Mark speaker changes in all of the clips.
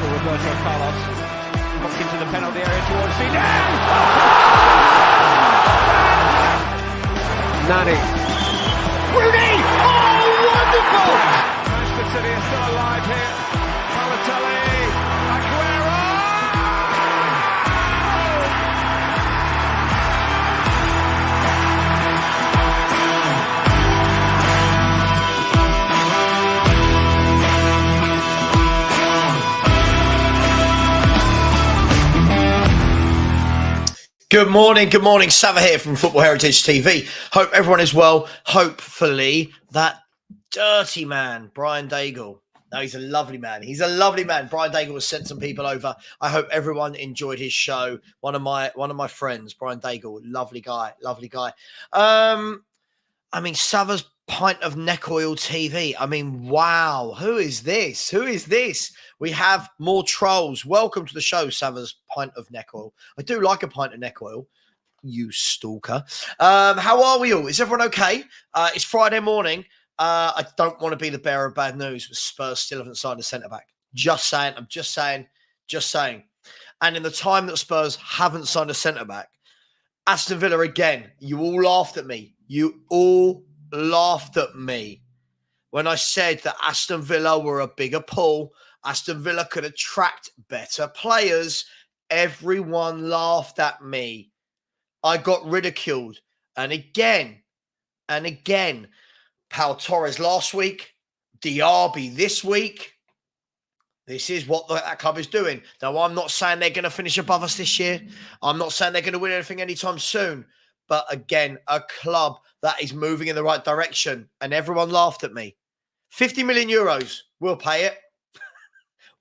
Speaker 1: tackle, Roberto Carlos. Popped into the penalty area towards Zidane.
Speaker 2: Nani.
Speaker 1: Rooney! Oh, wonderful! Manchester City are still alive here. Balotelli, Aguero!
Speaker 3: Good morning. Savva here from Football Heritage TV. Hope everyone is well. Hopefully that dirty man, Brian Daigle. No, he's a lovely man. Brian Daigle has sent some people over. I hope everyone enjoyed his show. One of my friends, Brian Daigle, lovely guy. Savva's Pint of Neck Oil TV. Wow. Who is this? We have more trolls. Welcome to the show, Savva's Pint of Neck Oil. I do like a pint of neck oil, you stalker. How are we all? Is everyone okay? It's Friday morning. I don't want to be the bearer of bad news, but Spurs still haven't signed a centre-back. Just saying. And in the time that Spurs haven't signed a centre-back, Aston Villa again, you all laughed at me. When I said that Aston Villa were a bigger pull, Aston Villa could attract better players. Everyone laughed at me. I got ridiculed. And again. Pau Torres last week, Diaby this week. This is what that club is doing. Now, I'm not saying they're going to finish above us this year. I'm not saying they're going to win anything anytime soon. But again, a club that is moving in the right direction. And everyone laughed at me. 50 million euros, we'll pay it.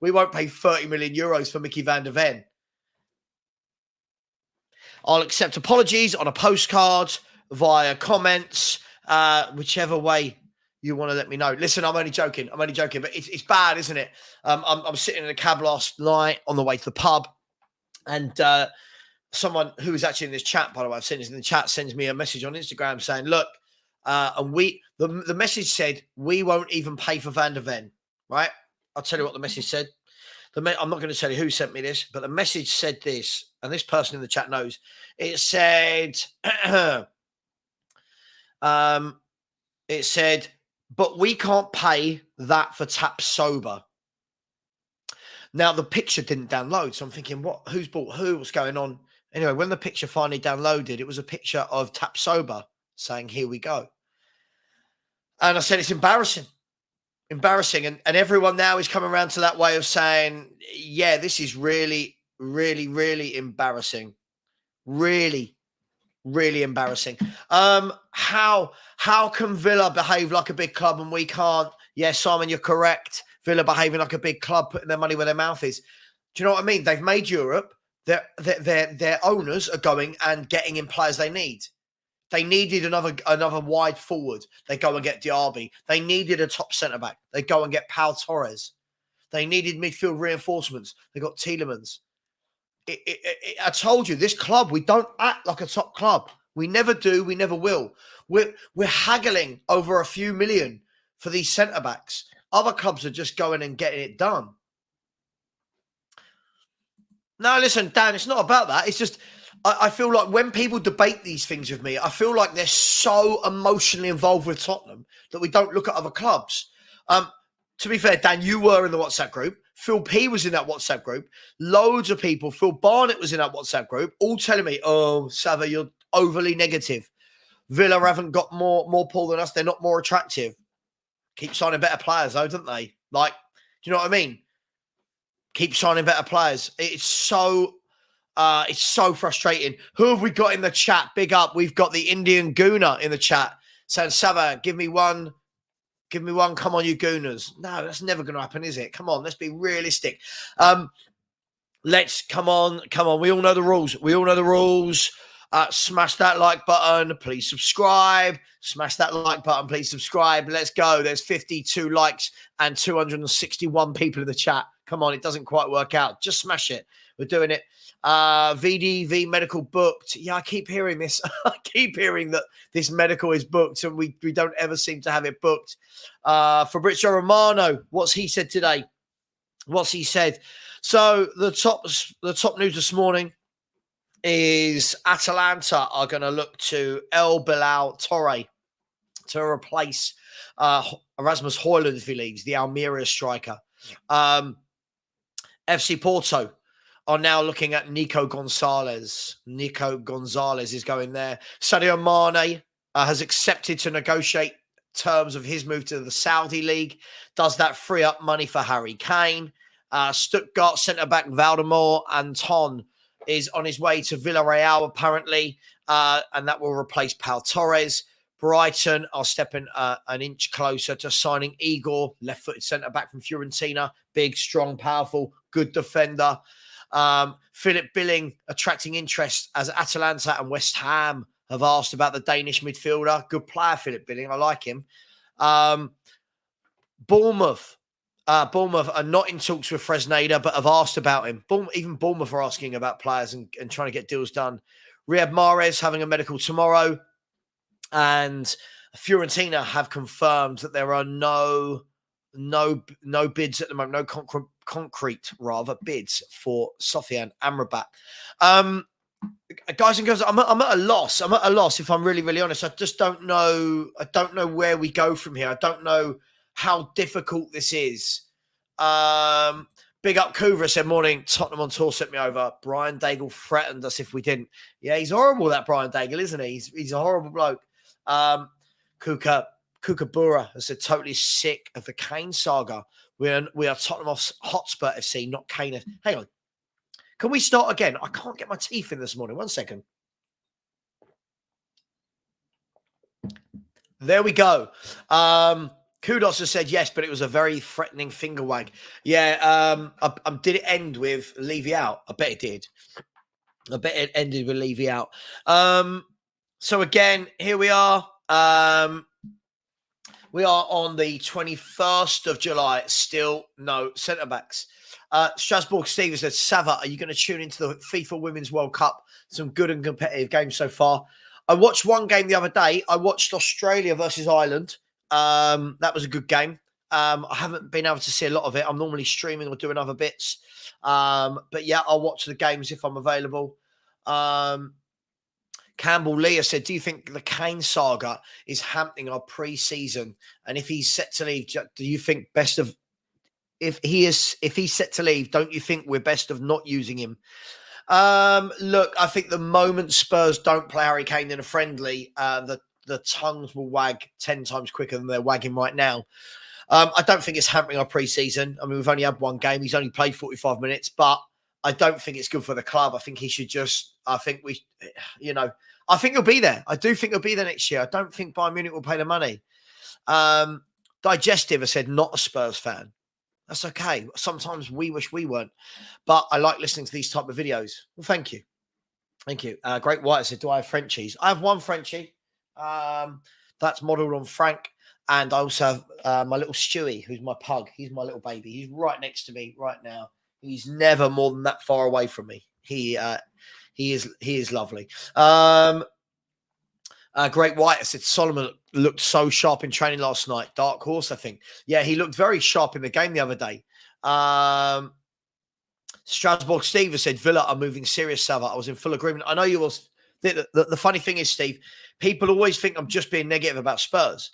Speaker 3: We won't pay 30 million euros for Mickey van der Ven. I'll accept apologies on a postcard, via comments, whichever way you want to let me know. Listen, I'm only joking, but it's bad, isn't it? I'm sitting in a cab last night on the way to the pub, and someone who was actually in this chat, by the way, I've seen this in the chat, sends me a message on Instagram saying, look, and the message said, we won't even pay for Van der Ven, right? I'll tell you what the message said. I'm not going to tell you who sent me this, but the message said this, and this person in the chat knows. It said, but we can't pay that for Tap Sober. Now, the picture didn't download, so I'm thinking, what? Who's bought who? What's going on? Anyway, when the picture finally downloaded, it was a picture of Tap Sober saying, here we go. And I said, it's embarrassing. And everyone now is coming around to that way of saying, yeah, this is really, really, really embarrassing. Really, really embarrassing. How can Villa behave like a big club and we can't? Yeah, Simon, you're correct. Villa behaving like a big club, putting their money where their mouth is. Do you know what I mean? They've made Europe. Their owners are going and getting in players they need. They needed another wide forward. They go and get Diaby. They needed a top centre-back. They go and get Pau Torres. They needed midfield reinforcements. They got Tielemans. I told you, this club, we don't act like a top club. We never do. We never will. We're haggling over a few million for these centre-backs. Other clubs are just going and getting it done. No, listen, Dan, it's not about that. It's just, I feel like when people debate these things with me, I feel like they're so emotionally involved with Tottenham that we don't look at other clubs. To be fair, Dan, you were in the WhatsApp group. Phil P was in that WhatsApp group. Loads of people. Phil Barnett was in that WhatsApp group, all telling me, oh, Savva, you're overly negative. Villa haven't got more pull than us. They're not more attractive. Keep signing better players, though, don't they? Like, do you know what I mean? Keep signing better players. It's so frustrating. Who have we got in the chat? Big up. We've got the Indian Gooner in the chat saying, Savva, give me one. Come on, you Gooners. No, that's never going to happen, is it? Come on, let's be realistic. Come on. We all know the rules. Smash that like button. Please subscribe. Smash that like button. Please subscribe. Let's go. There's 52 likes and 261 people in the chat. Come on, it doesn't quite work out. Just smash it. We're doing it. VDV medical booked. Yeah, I keep hearing this. I keep hearing that this medical is booked and we don't ever seem to have it booked. Fabrizio Romano, what's he said today? What's he said? So the top news this morning is Atalanta are going to look to El Bilal Torre to replace Erasmus Højlund if he leaves, the Almeria striker. FC Porto are now looking at Nico Gonzalez. Nico Gonzalez is going there. Sadio Mane has accepted to negotiate terms of his move to the Saudi League. Does that free up money for Harry Kane? Stuttgart centre-back Valdemar Anton is on his way to Villarreal, apparently, and that will replace Pau Torres. Brighton are stepping an inch closer to signing Igor, left-footed centre-back from Fiorentina. Big, strong, powerful, good defender. Philip Billing attracting interest as Atalanta and West Ham have asked about the Danish midfielder. Good player, Philip Billing. I like him. Bournemouth are not in talks with Fresneda, but have asked about him. Even Bournemouth are asking about players and trying to get deals done. Riyad Mahrez having a medical tomorrow. And Fiorentina have confirmed that there are no bids at the moment, no concrete bids for Sofian Amrabat. Guys and girls, I'm at a loss. I'm at a loss, if I'm really, really honest. I just don't know. I don't know where we go from here. I don't know how difficult this is. Big up Kuvra said, morning, Tottenham on tour sent me over. Brian Daigle threatened us if we didn't. Yeah, he's horrible, that Brian Daigle, isn't he? He's a horrible bloke. Kukabura has said, totally sick of the Kane saga. We are Tottenham Hotspur FC, not Kane. Hang on. Can we start again? I can't get my teeth in this morning. 1 second. There we go. Kudos has said yes, but it was a very threatening finger wag. Yeah, did it end with Levy out? I bet it did. I bet it ended with Levy out. So again, here we are. We are on the 21st of July. Still no centre-backs. Strasbourg Steve said, Savva, are you going to tune into the FIFA Women's World Cup? Some good and competitive games so far. I watched one game the other day. I watched Australia versus Ireland. That was a good game. I haven't been able to see a lot of it. I'm normally streaming or doing other bits. But yeah, I'll watch the games if I'm available. Campbell Leah said, do you think the Kane saga is hampering our pre-season? And if he's set to leave, do you think if he's set to leave, don't you think we're best of not using him? Look, I think the moment Spurs don't play Harry Kane in a friendly, the tongues will wag 10 times quicker than they're wagging right now. I don't think it's hampering our pre-season. I mean, we've only had one game. He's only played 45 minutes, but I don't think it's good for the club. I think he should I think he'll be there. I do think he'll be there next year. I don't think Bayern Munich will pay the money. Digestive has said, not a Spurs fan. That's okay. Sometimes we wish we weren't, but I like listening to these type of videos. Well, thank you. Thank you. Great White said, do I have Frenchies? I have one Frenchie. That's modelled on Frank. And I also have my little Stewie, who's my pug. He's my little baby. He's right next to me right now. He's never more than that far away from me. He is lovely. Great White said Solomon looked so sharp in training last night. Dark Horse, I think. Yeah, he looked very sharp in the game the other day. Strasbourg Steve said Villa are moving serious, Savva. I was in full agreement. I know you was. The funny thing is, Steve, people always think I'm just being negative about Spurs.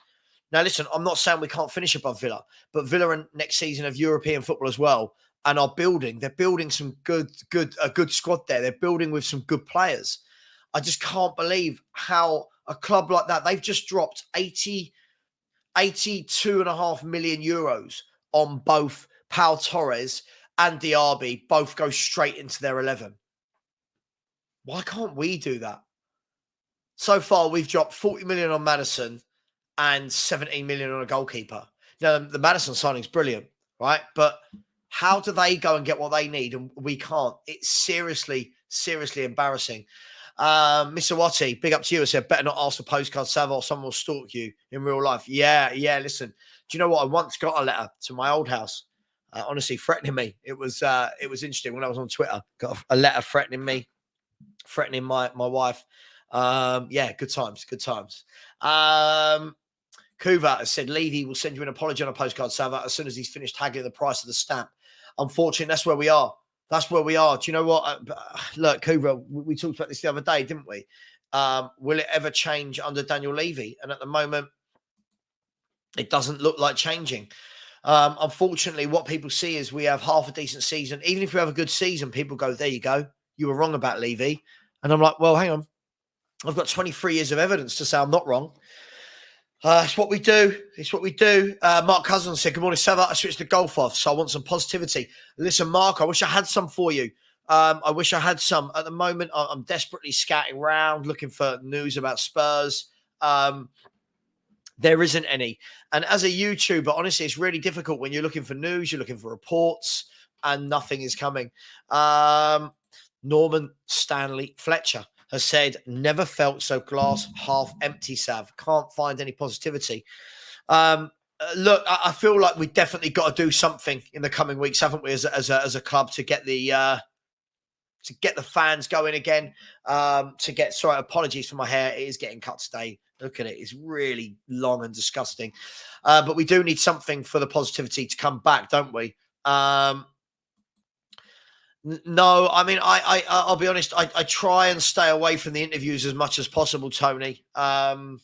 Speaker 3: Now, listen, I'm not saying we can't finish above Villa, but Villa in next season of European football as well, and are building. They're building some a good squad there. They're building with some good players. I just can't believe how a club like that, they've just dropped 82.5 million euros on both Pau Torres and Diaby, both go straight into their 11. Why can't we do that? So far, we've dropped 40 million on Maddison and 17 million on a goalkeeper. Now, the Maddison signing's brilliant, right? But how do they go and get what they need and we can't? It's seriously, seriously embarrassing. Mr. Watty, big up to you. I said, better not ask for postcard, Savva, or someone will stalk you in real life. Yeah, listen. Do you know what? I once got a letter to my old house, honestly, threatening me. It was interesting when I was on Twitter. Got a letter threatening me, threatening my wife. Good times. Kuva has said, Levy will send you an apology on a postcard, Savva, as soon as he's finished haggling the price of the stamp. Unfortunately, that's where we are. That's where we are. Do you know what? Look, Kubra, we talked about this the other day, didn't we? Will it ever change under Daniel Levy? And at the moment, it doesn't look like changing. Unfortunately, what people see is we have half a decent season. Even if we have a good season, people go, there you go. You were wrong about Levy. And I'm like, well, hang on. I've got 23 years of evidence to say I'm not wrong. It's what we do. It's what we do. Mark Cousins said, good morning, Savva. I switched to golf off, so I want some positivity. Listen, Mark, I wish I had some for you. I wish I had some. At the moment, I'm desperately scouting around, looking for news about Spurs. There isn't any. And as a YouTuber, honestly, it's really difficult when you're looking for news, you're looking for reports, and nothing is coming. Norman Stanley Fletcher has said, never felt so glass half empty, Sav. Can't find any positivity. Look, I feel like we definitely got to do something in the coming weeks, haven't we, as a club to get the fans going again. Sorry, apologies for my hair. It is getting cut today. Look at it. It's really long and disgusting. But we do need something for the positivity to come back, don't we? No, I mean, I'll be honest. I try and stay away from the interviews as much as possible, Tony. And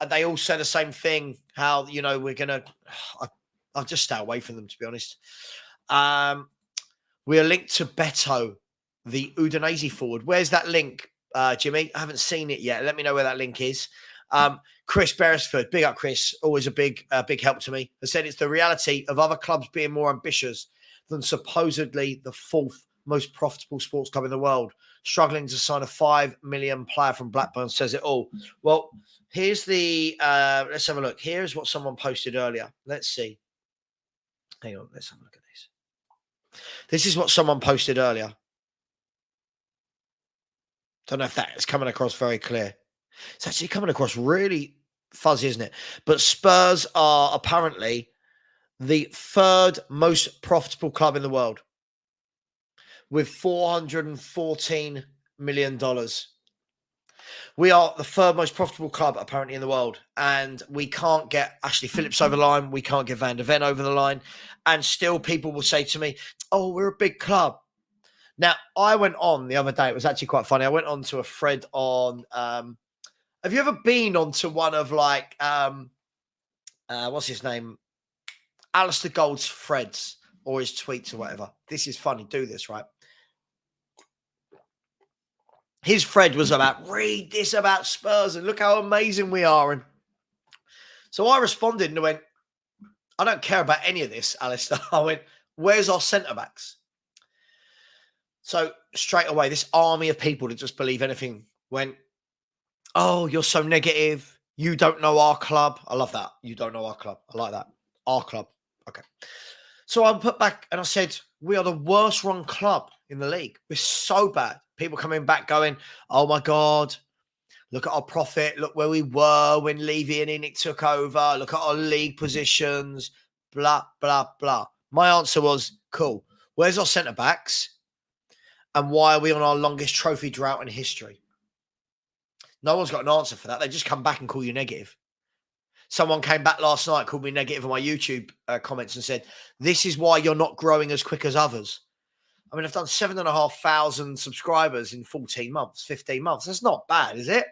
Speaker 3: they all say the same thing. How we're gonna. I'll just stay away from them, to be honest. We are linked to Beto, the Udinese forward. Where's that link, Jimmy? I haven't seen it yet. Let me know where that link is. Chris Beresford, big up, Chris. Always a big help to me. Has said it's the reality of other clubs being more ambitious than supposedly the fourth most profitable sports club in the world. Struggling to sign a $5 million player from Blackburn says it all. Well, here's the, let's have a look. Here's what someone posted earlier. Let's see. Hang on, let's have a look at this. This is what someone posted earlier. Don't know if that is coming across very clear. It's actually coming across really fuzzy, isn't it? But Spurs are apparently the third most profitable club in the world with $414 million. We are the third most profitable club apparently in the world, and we can't get Ashley Phillips over the line. We can't get Van der Ven over the line. And still people will say to me, oh, we're a big club. Now, I went on the other day. It was actually quite funny. I went on to a thread on, have you ever been onto one of like, what's his name? Alistair Gold's threads or his tweets or whatever. This is funny. Do this, right? His thread was about, read this about Spurs and look how amazing we are. And so I responded and went, I don't care about any of this, Alistair. I went, where's our centre-backs? So straight away, this army of people that just believe anything went, oh, you're so negative. You don't know our club. I love that. You don't know our club. I like that. Our club. Okay. So I put back and I said, we are the worst run club in the league. We're so bad. People coming back going, oh my God, look at our profit. Look where we were when Levy and Enoch took over. Look at our league positions, blah, blah, blah. My answer was, cool. Where's our centre-backs? And why are we on our longest trophy drought in history? No one's got an answer for that. They just come back and call you negative. Someone came back last night, called me negative on my YouTube comments and said, this is why you're not growing as quick as others. I mean, I've done 7,500 subscribers in 14 months, 15 months. That's not bad, is it?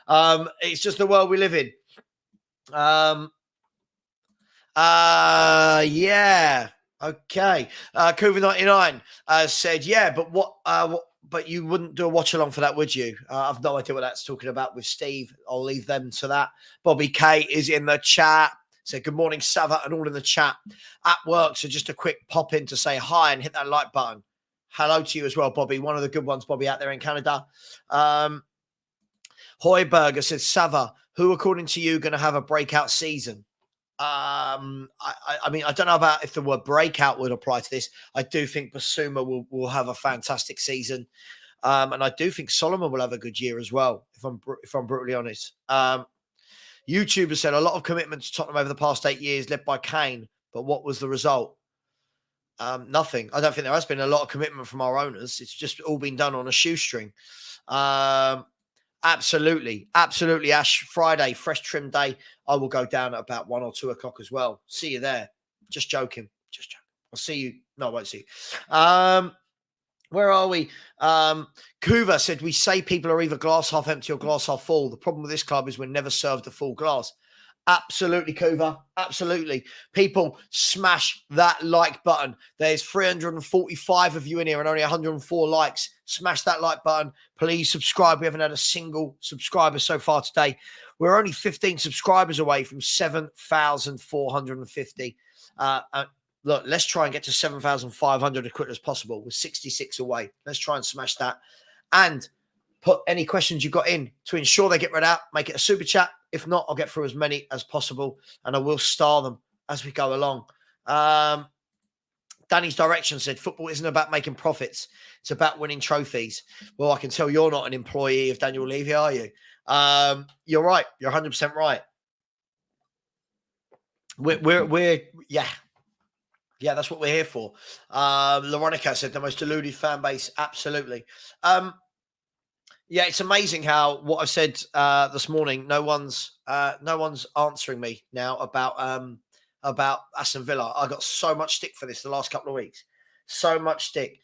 Speaker 3: It's just the world we live in. Yeah. Okay. COVID-99 said, yeah, but you wouldn't do a watch along for that, would you? I've no idea what that's talking about with Steve. I'll leave them to that. Bobby K is in the chat. Said, good morning, Savva, and all in the chat. At work, so just a quick pop in to say hi and hit that like button. Hello to you as well, Bobby. One of the good ones, Bobby, out there in Canada. Hoiberger said, Savva, who, according to you, going to have a breakout season? I mean, I don't know about if the word breakout would apply to this. I do think Basuma will have a fantastic season. And I do think Solomon will have a good year as well, if I'm brutally honest. YouTuber said a lot of commitment to Tottenham over the past 8 years, led by Kane. But what was the result? Nothing. I don't think there has been a lot of commitment from our owners. It's just all been done on a shoestring. Absolutely. Ash. Friday, fresh trim day. I will go down at about 1 or 2 o'clock as well. See you there. Just joking. I'll see you. No, I won't see you. Where are we? Kuva said, we say people are either glass half empty or glass half full. The problem with this club is we're never served a full glass. Absolutely, Kuva. Absolutely. People, smash that like button. There's 345 of you in here and only 104 likes. Smash that like button. Please subscribe. We haven't had a single subscriber so far today. We're only 15 subscribers away from 7,450. Look, let's try and get to 7,500 as quick as possible. We're 66 away. Let's try and smash that. And put any questions you've got in to ensure they get read out. Make it a super chat. If not, I'll get through as many as possible, and I will star them as we go along. Danny's direction said, football isn't about making profits. It's about winning trophies. Well, I can tell you're not an employee of Daniel Levy, are you? You're right. You're 100% right. Yeah, that's what we're here for. Veronica said the most deluded fan base. Absolutely. Yeah, it's amazing how what I've said this morning. No one's answering me now about Aston Villa. I got so much stick for this the last couple of weeks. So much stick.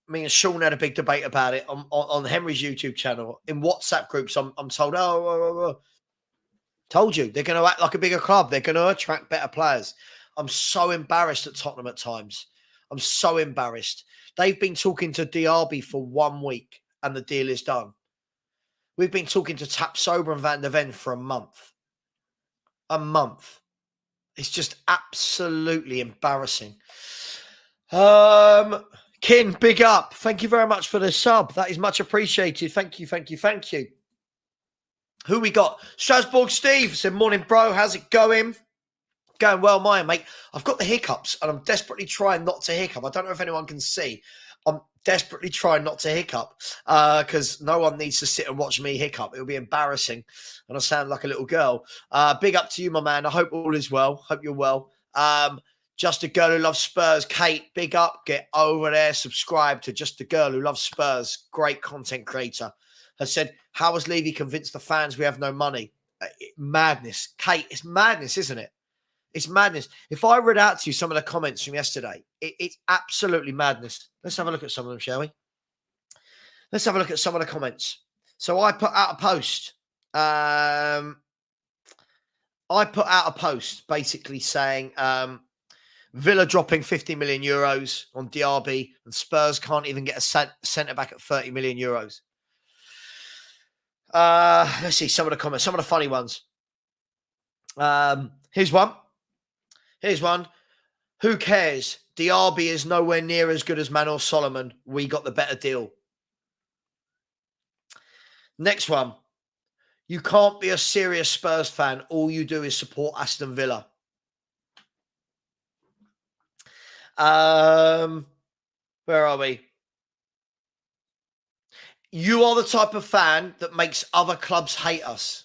Speaker 3: Me and Sean had a big debate about it on Henry's YouTube channel. In WhatsApp groups, I'm told, told you, they're going to act like a bigger club. They're going to attract better players. I'm so embarrassed at Tottenham at times. I'm so embarrassed. They've been talking to Diaby for 1 week and the deal is done. We've been talking to Tapsoba and Van der Ven for a month. A month. It's just absolutely embarrassing. Kin, big up. Thank you very much for the sub. That is much appreciated. Thank you, thank you, thank you. Who we got? Strasbourg Steve said, morning, bro. How's it going? Going well, mine, mate. I've got the hiccups and I'm desperately trying not to hiccup. I don't know if anyone can see. I'm desperately trying not to hiccup because no one needs to sit and watch me hiccup. It'll be embarrassing and I sound like a little girl. Big up to you, my man. I hope all is well. Hope you're well. Just a Girl Who Loves Spurs. Kate, big up. Get over there. Subscribe to Just a Girl Who Loves Spurs. Great content creator. Has said, how has Levy convinced the fans we have no money? Madness. Kate, it's madness, isn't it? It's madness. If I read out to you some of the comments from yesterday, it's absolutely madness. Let's have a look at some of them, shall we? Let's have a look at some of the comments. So I put out a post. Basically saying Villa dropping 50 million euros on Diaby and Spurs can't even get a centre back at 30 million euros. Let's see some of the comments, some of the funny ones. Here's one. Who cares? Diaby is nowhere near as good as Manor Solomon. We got the better deal. Next one. You can't be a serious Spurs fan. All you do is support Aston Villa. Where are we? You are the type of fan that makes other clubs hate us.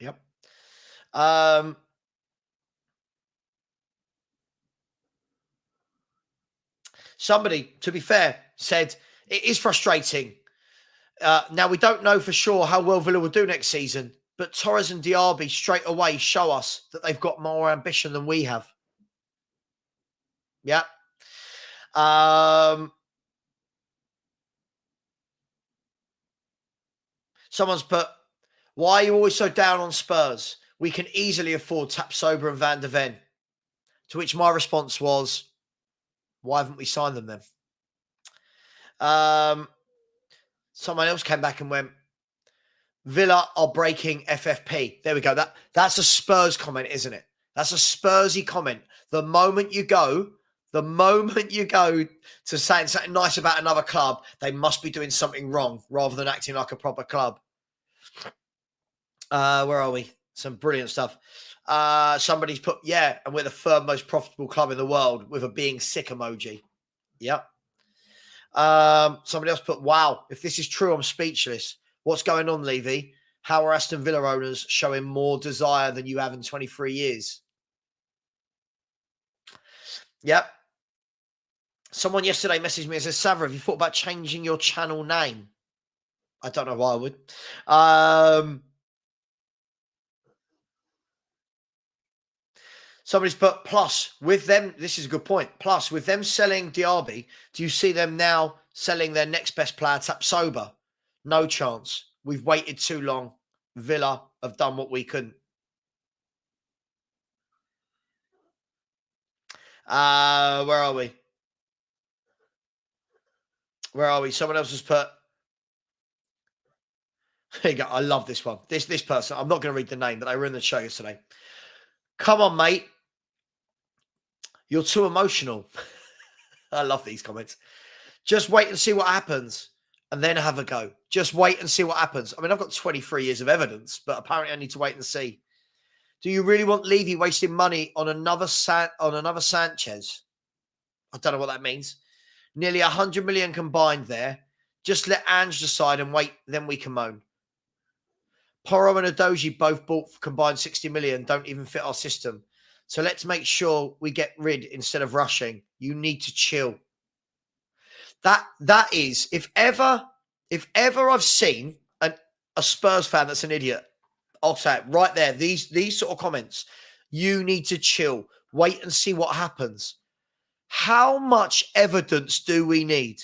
Speaker 3: Yep. Somebody, to be fair, said it is frustrating. Now, we don't know for sure how well Villa will do next season, but Torres and Diaby straight away show us that they've got more ambition than we have. Yeah. Someone's put, why are you always so down on Spurs? We can easily afford Tapsoba and Van der Ven. To which my response was, why haven't we signed them then? Someone else came back and went, Villa are breaking FFP. There we go. That's a Spurs comment, isn't it? That's a Spursy comment. The moment you go to saying something nice about another club, they must be doing something wrong rather than acting like a proper club. Where are we? Some brilliant stuff. Somebody's put, yeah, and we're the third most profitable club in the world with a being sick emoji. Yep. Somebody else put, wow, if this is true, I'm speechless. What's going on, Levy? How are Aston Villa owners showing more desire than you have in 23 years? Yep. Someone yesterday messaged me and says, Savva, have you thought about changing your channel name? I don't know why I would. Somebody's put plus with them. This is a good point. Plus with them selling Diaby, do you see them now selling their next best player, Tapsoba? No chance. We've waited too long. Villa have done what we couldn't. Where are we? Where are we? Someone else has put. There you go. I love this one. This person. I'm not going to read the name, but they were in the show yesterday. Come on, mate. You're too emotional. I love these comments. Just wait and see what happens and then have a go. Just wait and see what happens. I mean, I've got 23 years of evidence, but apparently I need to wait and see. Do you really want Levy wasting money on another Sanchez? I don't know what that means. Nearly 100 million combined there. Just let Ange decide and wait, then we can moan. Porro and Adoji both bought combined 60 million, don't even fit our system. So let's make sure we get rid instead of rushing. You need to chill. That is, if ever I've seen a Spurs fan that's an idiot, I'll say it right there. These sort of comments, you need to chill. Wait and see what happens. How much evidence do we need?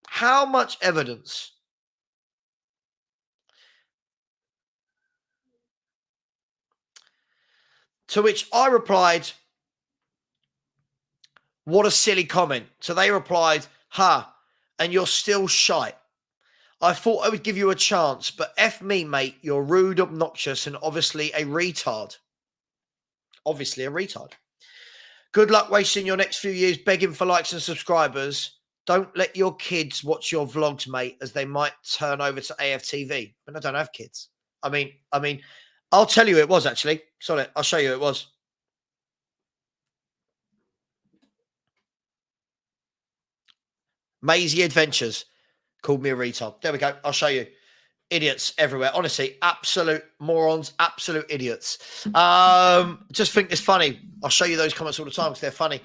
Speaker 3: How much evidence? To which I replied, what a silly comment. So they replied, and you're still shite. I thought I would give you a chance, but F me, mate. You're rude, obnoxious, and obviously a retard. Obviously a retard. Good luck wasting your next few years begging for likes and subscribers. Don't let your kids watch your vlogs, mate, as they might turn over to AFTV. And I don't have kids. I mean, I'll tell you it was actually. Sorry, I'll show you it was. Maisie Adventures called me a retard. There we go. I'll show you. Idiots everywhere. Honestly, absolute morons, absolute idiots. Just think it's funny. I'll show you those comments all the time because they're funny.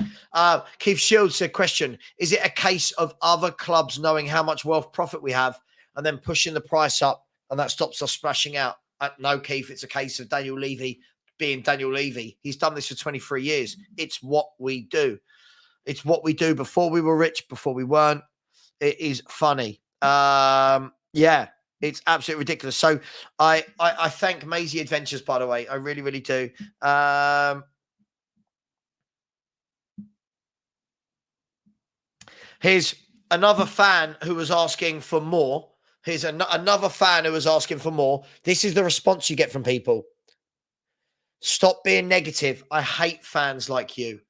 Speaker 3: Keith Shields said, question, is it a case of other clubs knowing how much wealth profit we have and then pushing the price up and that stops us splashing out? No, Keith, it's a case of Daniel Levy being Daniel Levy. He's done this for 23 years. It's what we do. It's what we do before we were rich, before we weren't. It is funny. Yeah, it's absolutely ridiculous. So I thank Maisie Adventures, by the way. I really, really do. Here's another fan who was asking for more. Here's another fan who was asking for more. This is the response you get from people. Stop being negative. I hate fans like you.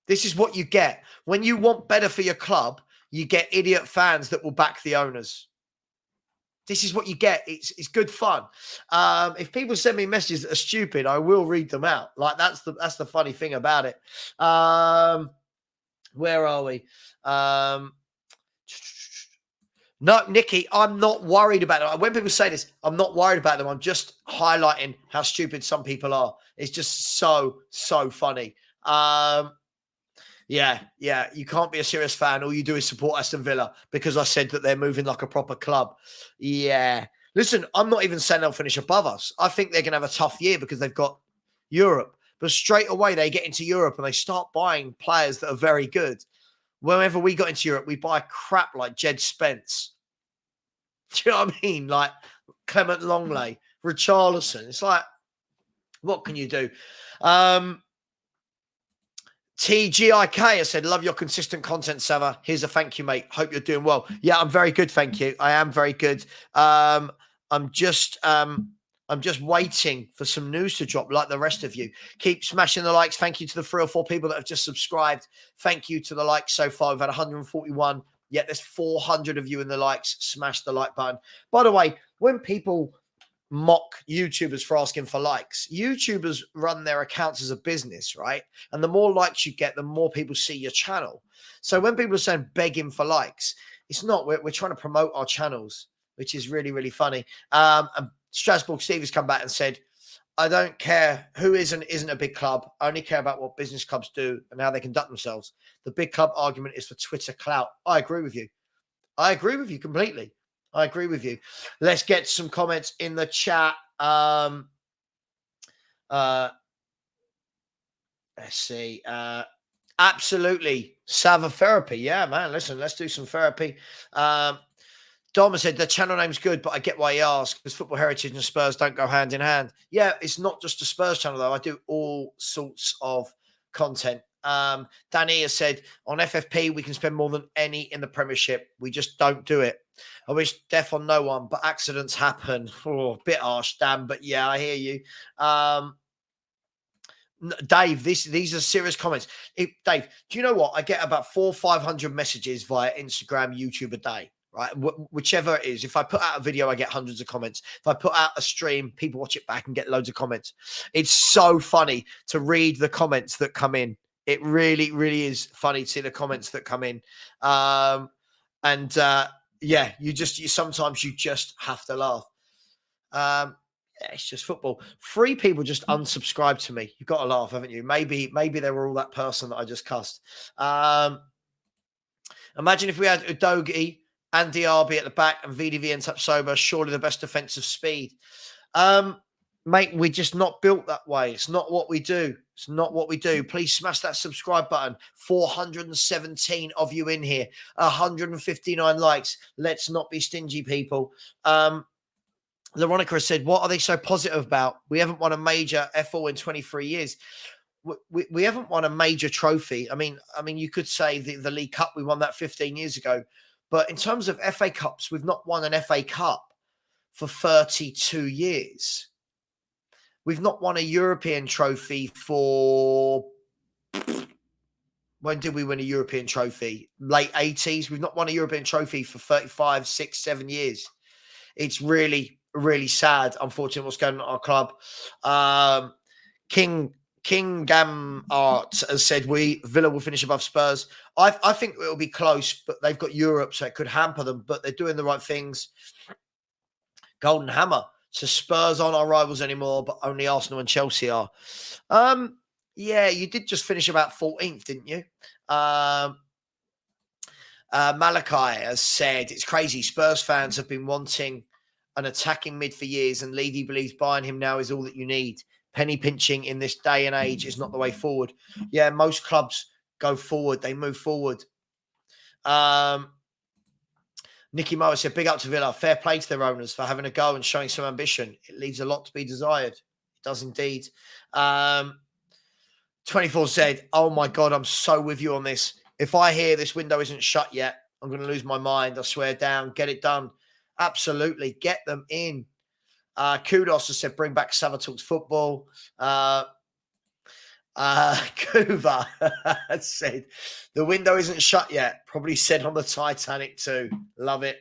Speaker 3: This is what you get. When you want better for your club, you get idiot fans that will back the owners. This is what you get. It's good fun. If people send me messages that are stupid, I will read them out. Like that's the funny thing about it. Where are we? No, Nikki, I'm not worried about it. When people say this, I'm not worried about them. I'm just highlighting how stupid some people are. It's just so funny. Yeah. You can't be a serious fan. All you do is support Aston Villa because I said that they're moving like a proper club. Yeah. Listen, I'm not even saying they'll finish above us. I think they're going to have a tough year because they've got Europe. But straight away, they get into Europe and they start buying players that are very good. Whenever we got into Europe, we buy crap like Jed Spence. Do you know what I mean? Like Clement Longley, Richarlison. It's like, what can you do? TGIK, I said, love your consistent content, Savva. Here's a thank you, mate. Hope you're doing well. Yeah, I'm very good, thank you. I am very good. I'm just waiting for some news to drop like the rest of you. Keep smashing the likes. Thank you to the 3 or 4 people that have just subscribed. Thank you to the likes so far. We've had 141. Yet there's 400 of you in the likes. Smash the like button. By the way, when people mock YouTubers for asking for likes, YouTubers run their accounts as a business, right? And the more likes you get, the more people see your channel. So when people are saying begging for likes, it's not. We're trying to promote our channels, which is really, really funny. And Strasbourg Steve has come back and said, I don't care who is and isn't a big club. I only care about what business clubs do and how they conduct themselves. The big club argument is for Twitter clout. I agree with you. I agree with you completely. I agree with you. Let's get some comments in the chat. Let's see. Absolutely. Savva therapy. Yeah, man. Listen, let's do some therapy. Dom said the channel name's good, but I get why he asked because football heritage and Spurs don't go hand in hand. Yeah, it's not just a Spurs channel, though. I do all sorts of content. Danny has said on FFP, we can spend more than any in the Premiership. We just don't do it. I wish death on no one, but accidents happen. Oh, bit harsh, Dan, but yeah, I hear you. Dave, these are serious comments. Dave, do you know what? I get about 400 or 500 messages via Instagram, YouTube a day, right? Whichever it is. If I put out a video, I get hundreds of comments. If I put out a stream, people watch it back and get loads of comments. It's so funny to read the comments that come in. It really, really is funny to see the comments that come in. Yeah, sometimes you just have to laugh. It's just football. 3 people just unsubscribed to me. You've got to laugh, haven't you? Maybe they were all that person that I just cussed. Imagine if we had Udogie and Diaby at the back and VDV and Tapsoba, surely the best defensive speed. Mate, we're just not built that way. It's not what we do. It's not what we do. Please smash that subscribe button. 417 of you in here. 159 likes. Let's not be stingy, people. Veronica has said, what are they so positive about? We haven't won a major FO in 23 years. We haven't won a major trophy. I mean, you could say the League Cup, we won that 15 years ago. But in terms of FA Cups, we've not won an FA Cup for 32 years. We've not won a European trophy for... When did we win a European trophy? Late 80s. We've not won a European trophy for 35, 6, 7 years. It's really, really sad, unfortunately, what's going on at our club. King Gam Art has said Villa will finish above Spurs. I think it'll be close, but they've got Europe, so it could hamper them, but they're doing the right things. Golden Hammer. So Spurs aren't our rivals anymore, but only Arsenal and Chelsea are. Yeah, you did just finish about 14th, didn't you? Malachi has said, it's crazy. Spurs fans have been wanting an attacking mid for years, and Levy believes buying him now is all that you need. Penny pinching in this day and age is not the way forward. Yeah, most clubs go forward. They move forward. Nicky Moa said, big up to Villa. Fair play to their owners for having a go and showing some ambition. It leaves a lot to be desired. It does indeed. 24 said, oh my God, I'm so with you on this. If I hear this window isn't shut yet, I'm going to lose my mind. I swear down. Get it done. Absolutely. Get them in. Kudos has said, bring back Savva Talks football. Kuva said, the window isn't shut yet. Probably said on the Titanic too. Love it.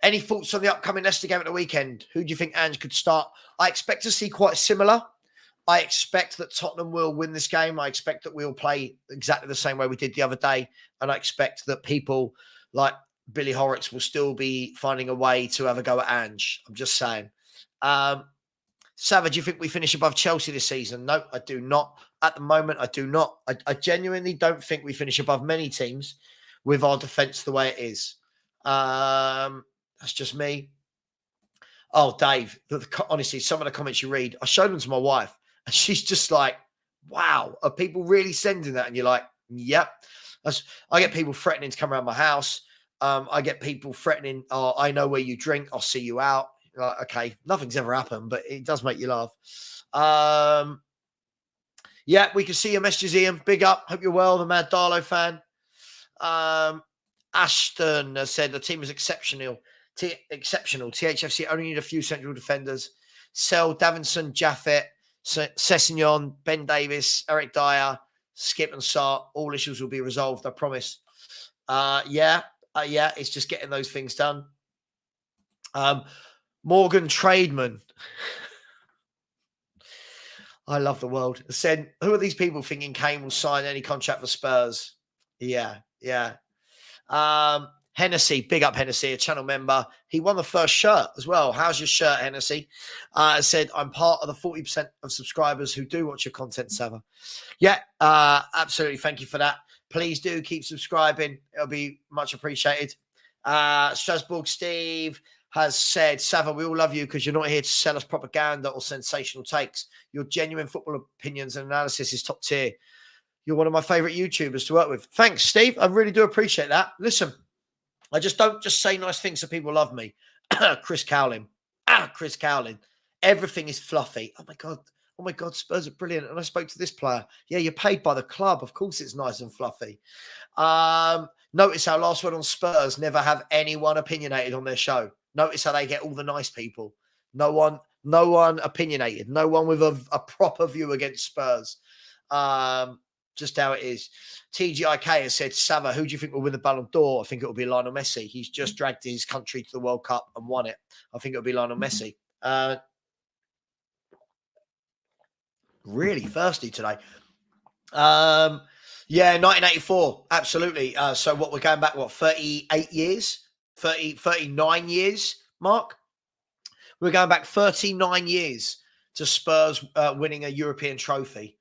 Speaker 3: Any thoughts on the upcoming Leicester game at the weekend? Who do you think Ange could start? I expect to see quite similar. I expect that Tottenham will win this game. I expect that we'll play exactly the same way we did the other day. And I expect that people like Billy Horrocks will still be finding a way to have a go at Ange. I'm just saying. Savva, do you think we finish above Chelsea this season? No, I do not. At the moment, I do not. I genuinely don't think we finish above many teams with our defence the way it is. That's just me. Oh, Dave, honestly, some of the comments you read, I showed them to my wife, and she's just like, wow, are people really sending that? And you're like, yep. I get people threatening to come around my house. I get people threatening, oh, I know where you drink. I'll see you out. Like, okay, nothing's ever happened, but it does make you laugh. Yeah, we can see your messages, Ian. Big up. Hope you're well. The Mad Darlow fan. Ashton has said the team is exceptional. THFC only need a few central defenders. Sell, Davinson, Jaffet, Sessignon, Ben Davis, Eric Dyer, Skip and Sart. All issues will be resolved, I promise. Yeah, it's just getting those things done. Morgan Trademan. I love the world. Said, who are these people thinking Kane will sign any contract for Spurs? Yeah. Hennessy, big up Hennessy, a channel member. He won the first shirt as well. How's your shirt, Hennessy? Said, I'm part of the 40% of subscribers who do watch your content, Savva. Yeah, absolutely. Thank you for that. Please do keep subscribing. It'll be much appreciated. Strasbourg Steve, has said, Savva, we all love you because you're not here to sell us propaganda or sensational takes. Your genuine football opinions and analysis is top tier. You're one of my favourite YouTubers to work with. Thanks, Steve. I really do appreciate that. Listen, I just don't just say nice things so people love me. Chris Cowling. Chris Cowling. Everything is fluffy. Oh my God, Spurs are brilliant. And I spoke to this player. Yeah, you're paid by the club. Of course it's nice and fluffy. Notice how last word on Spurs never have anyone opinionated on their show. Notice how they get all the nice people. No one opinionated. No one with a proper view against Spurs. Just how it is. TGIK has said, Savva, who do you think will win the Ballon d'Or? I think it will be Lionel Messi. He's just dragged his country to the World Cup and won it. I think it'll be Lionel Messi. Really thirsty today. Yeah, 1984. Absolutely. So what, we're going back, 38 years? 39 years, Mark? We're going back 39 years to Spurs winning a European trophy.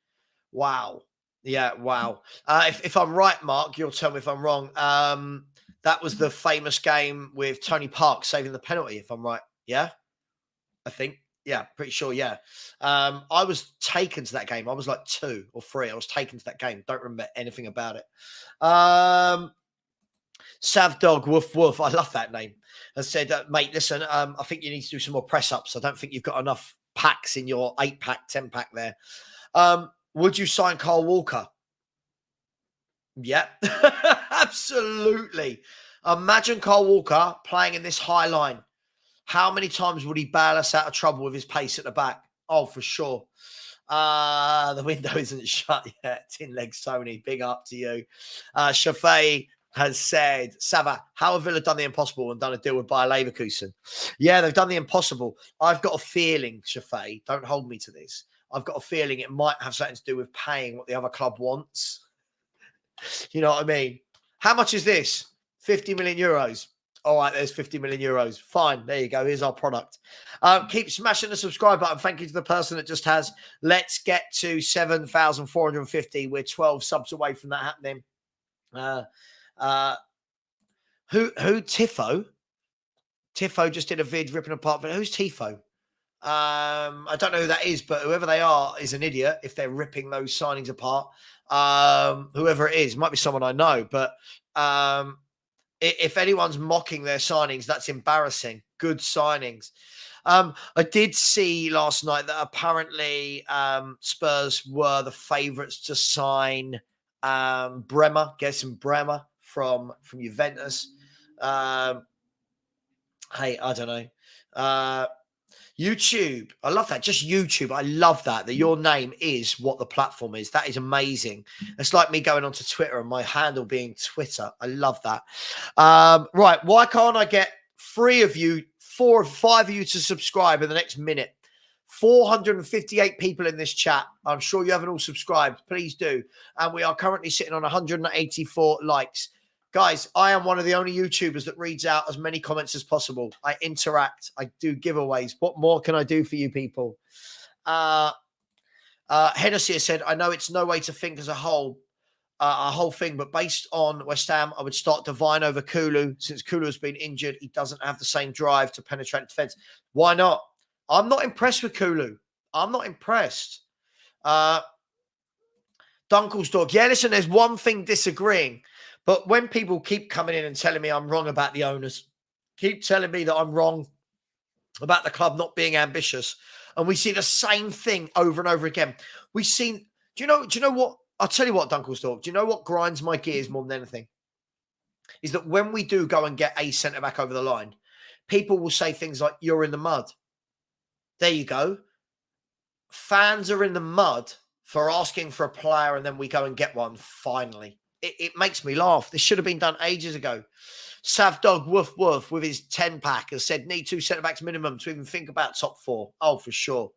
Speaker 3: Wow. Yeah, wow. If I'm right, Mark, you'll tell me if I'm wrong. That was the famous game with Tony Park saving the penalty, if I'm right. Yeah, I think. Yeah, pretty sure. Yeah. I was taken to that game. I was like 2 or 3. I was taken to that game. Don't remember anything about it. Sav Dog, woof, woof. I love that name. I said, mate, listen, I think you need to do some more press ups. I don't think you've got enough packs in your 8-pack, 10-pack there. Would you sign Carl Walker? Yeah, absolutely. Imagine Carl Walker playing in this high line. How many times would he bail us out of trouble with his pace at the back? Oh, for sure. The window isn't shut yet. Tin leg Sony, big up to you. Shafei has said, Savva, how have Villa done the impossible and done a deal with Bayer Leverkusen? Yeah, they've done the impossible. I've got a feeling, Shafei, don't hold me to this. I've got a feeling it might have something to do with paying what the other club wants. You know what I mean? How much is this? 50 million euros. All right, there's 50 million euros. Fine. There you go. Here's our product. Keep smashing the subscribe button. Thank you to the person that just has. Let's get to 7,450. We're 12 subs away from that happening. Who Tifo? Tifo just did a vid ripping apart. But who's Tifo? I don't know who that is, but whoever they are is an idiot if they're ripping those signings apart. Whoever it is, might be someone I know, but if anyone's mocking their signings, that's embarrassing. Good signings. I did see last night that apparently Spurs were the favourites to sign Bremer, Gerson Bremer from Juventus. Hey, I don't know. YouTube. I love that. Just YouTube. I love that your name is what the platform is. That is amazing. It's like me going onto Twitter and my handle being Twitter. I love that. Right. Why can't I get 3 of you, 4 or 5 of you to subscribe in the next minute? 458 people in this chat. I'm sure you haven't all subscribed. Please do. And we are currently sitting on 184 likes. Guys, I am one of the only YouTubers that reads out as many comments as possible. I interact. I do giveaways. What more can I do for you people? Hennessy has said, I know it's no way to think as a whole thing, but based on West Ham, I would start Devine over Kulu. Since Kulu has been injured, he doesn't have the same drive to penetrate the defence. Why not? I'm not impressed with Kulu. I'm not impressed. Dunkel's dog. Yeah, listen, there's one thing disagreeing. But when people keep coming in and telling me I'm wrong about the owners, keep telling me that I'm wrong about the club not being ambitious, and we see the same thing over and over again. We've seen, do you know what? I'll tell you what, Dunkel's-Dog, do you know what grinds my gears more than anything? Is that when we do go and get a centre-back over the line, people will say things like, you're in the mud. There you go. Fans are in the mud for asking for a player and then we go and get one finally. It makes me laugh. This should have been done ages ago. Sav Dog Woof Woof with his 10-pack has said, need 2 centre-backs minimum to even think about top 4. Oh, for sure.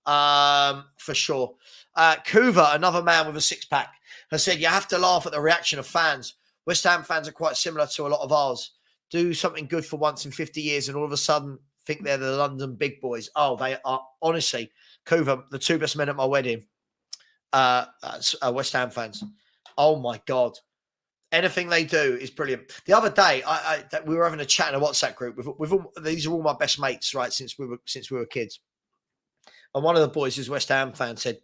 Speaker 3: For sure. Kuva, another man with a 6-pack, has said, you have to laugh at the reaction of fans. West Ham fans are quite similar to a lot of ours. Do something good for once in 50 years and all of a sudden think they're the London big boys. Oh, they are, honestly, Kuva, the 2 best men at my wedding, West Ham fans. Oh, my God. Anything they do is brilliant. The other day, we were having a chat in a WhatsApp group with all, these are all my best mates, right? Since we were kids, and one of the boys who's a West Ham fan said,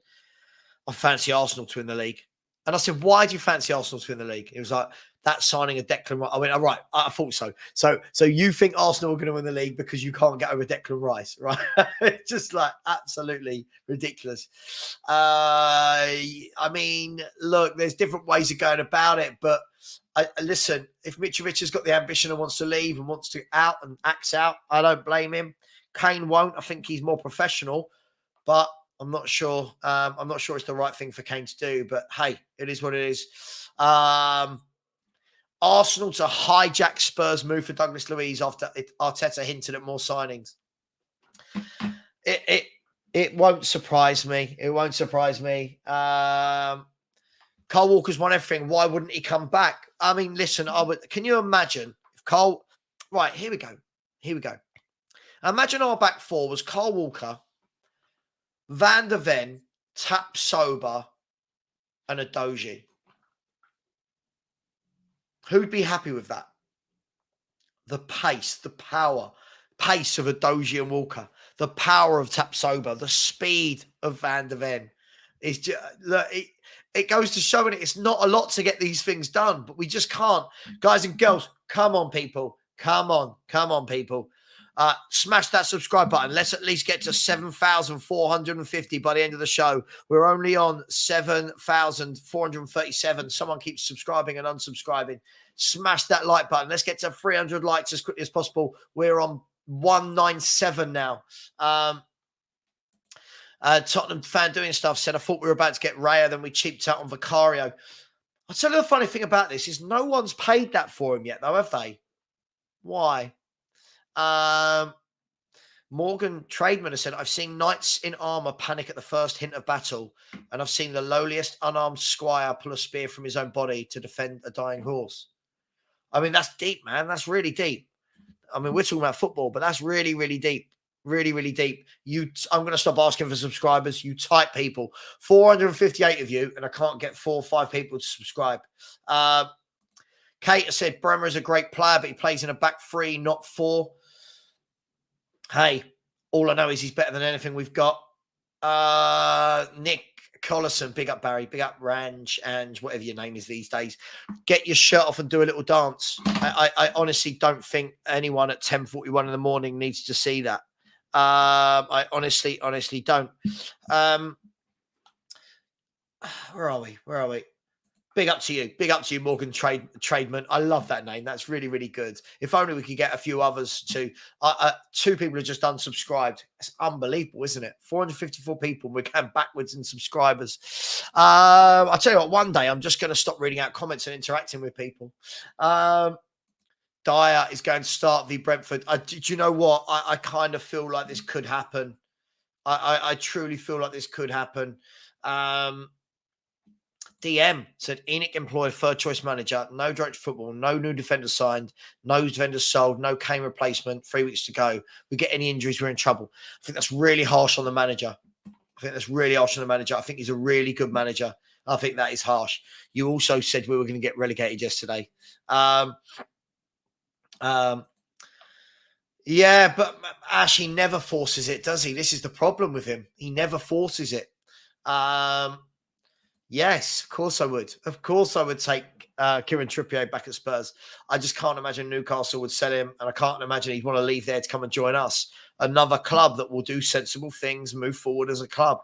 Speaker 3: "I fancy Arsenal to win the league." And I said, "Why do you fancy Arsenal to win the league?" It was like, that signing of Declan Rice. I went, "All right, I thought so." So you think Arsenal are going to win the league because you can't get over Declan Rice, right? It's just like absolutely ridiculous. I mean, look, there's different ways of going about it, but listen, if Mitrovic has got the ambition and wants to leave and wants to out and acts out, I don't blame him. Kane won't. I think he's more professional, but I'm not sure. I'm not sure it's the right thing for Kane to do, but hey, it is what it is. Arsenal to hijack Spurs move for Douglas Luiz after Arteta hinted at more signings. It won't surprise me. It won't surprise me. Carl Walker's won everything. Why wouldn't he come back? I mean, listen, can you imagine if Carl... Right, here we go. Imagine our back four was Carl Walker, Van der Ven, Tapsoba, and Adoji. Who'd be happy with that? The pace, the power, pace of Adoji and Walker, the power of Tapsoba, the speed of Van der Ven. It's just, look, it goes to showing it's not a lot to get these things done, but we just can't. Guys and girls, come on, people. Come on, people. Smash that subscribe button. Let's at least get to 7,450 by the end of the show. We're only on 7,437. Someone keeps subscribing and unsubscribing. Smash that like button. Let's get to 300 likes as quickly as possible. We're on 197 now. Tottenham fan doing stuff said, I thought we were about to get Raya, then we cheaped out on Vicario. I'll tell you the funny thing about this is no one's paid that for him yet, though, have they? Why? Morgan Trademan has said, I've seen knights in armor panic at the first hint of battle, and I've seen the lowliest unarmed squire pull a spear from his own body to defend a dying horse. I mean, that's deep, man. That's really deep. I mean, we're talking about football, but that's really, really deep. Really, really deep. I'm going to stop asking for subscribers. You type people. 458 of you, and I can't get 4 or 5 people to subscribe. Kate has said, Bremer is a great player, but he plays in a back 3, not 4. Hey, all I know is he's better than anything we've got. Nick Collison, big up Barry, big up Range, and whatever your name is these days. Get your shirt off and do a little dance. I honestly don't think anyone at 10:41 in the morning needs to see that. I honestly don't. Where are we? Big up to you, Morgan Trademan. I love that name. That's really, really good. If only we could get a few others to. 2 people have just unsubscribed. It's unbelievable, isn't it? 454 people. We're going backwards in subscribers. I'll tell you what. One day I'm just going to stop reading out comments and interacting with people. Dyer is going to start v Brentford. Do you know what? I kind of feel like this could happen. I truly feel like this could happen. DM said, ENIC employed third choice manager, no director of football, no new defenders signed, no defenders sold, no Kane replacement, 3 weeks to go. We get any injuries, we're in trouble. I think that's really harsh on the manager. I think he's a really good manager. I think that is harsh. You also said we were going to get relegated yesterday. Yeah, but Ash, he never forces it, does he? This is the problem with him. He never forces it. Yes, of course I would. Of course I would take Kieran Trippier back at Spurs. I just can't imagine Newcastle would sell him, and I can't imagine he'd want to leave there to come and join us. Another club that will do sensible things, move forward as a club.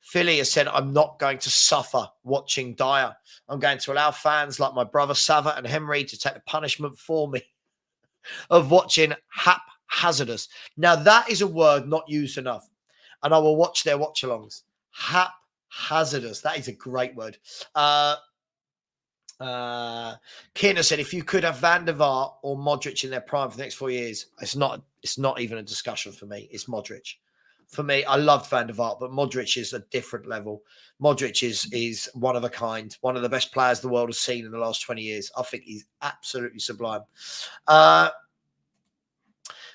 Speaker 3: Philly has said, I'm not going to suffer watching Dyer. I'm going to allow fans like my brother Savva and Henry to take the punishment for me of watching haphazardous. Now, that is a word not used enough, and I will watch their watch-alongs. Haphazardous. That is a great word. Kina said, if you could have Van der Vaart or Modric in their prime for the next 4 years, it's not even a discussion for me. It's Modric. For me, I loved Van der Vaart, but Modric is a different level. Modric is one of a kind, one of the best players the world has seen in the last 20 years. I think he's absolutely sublime.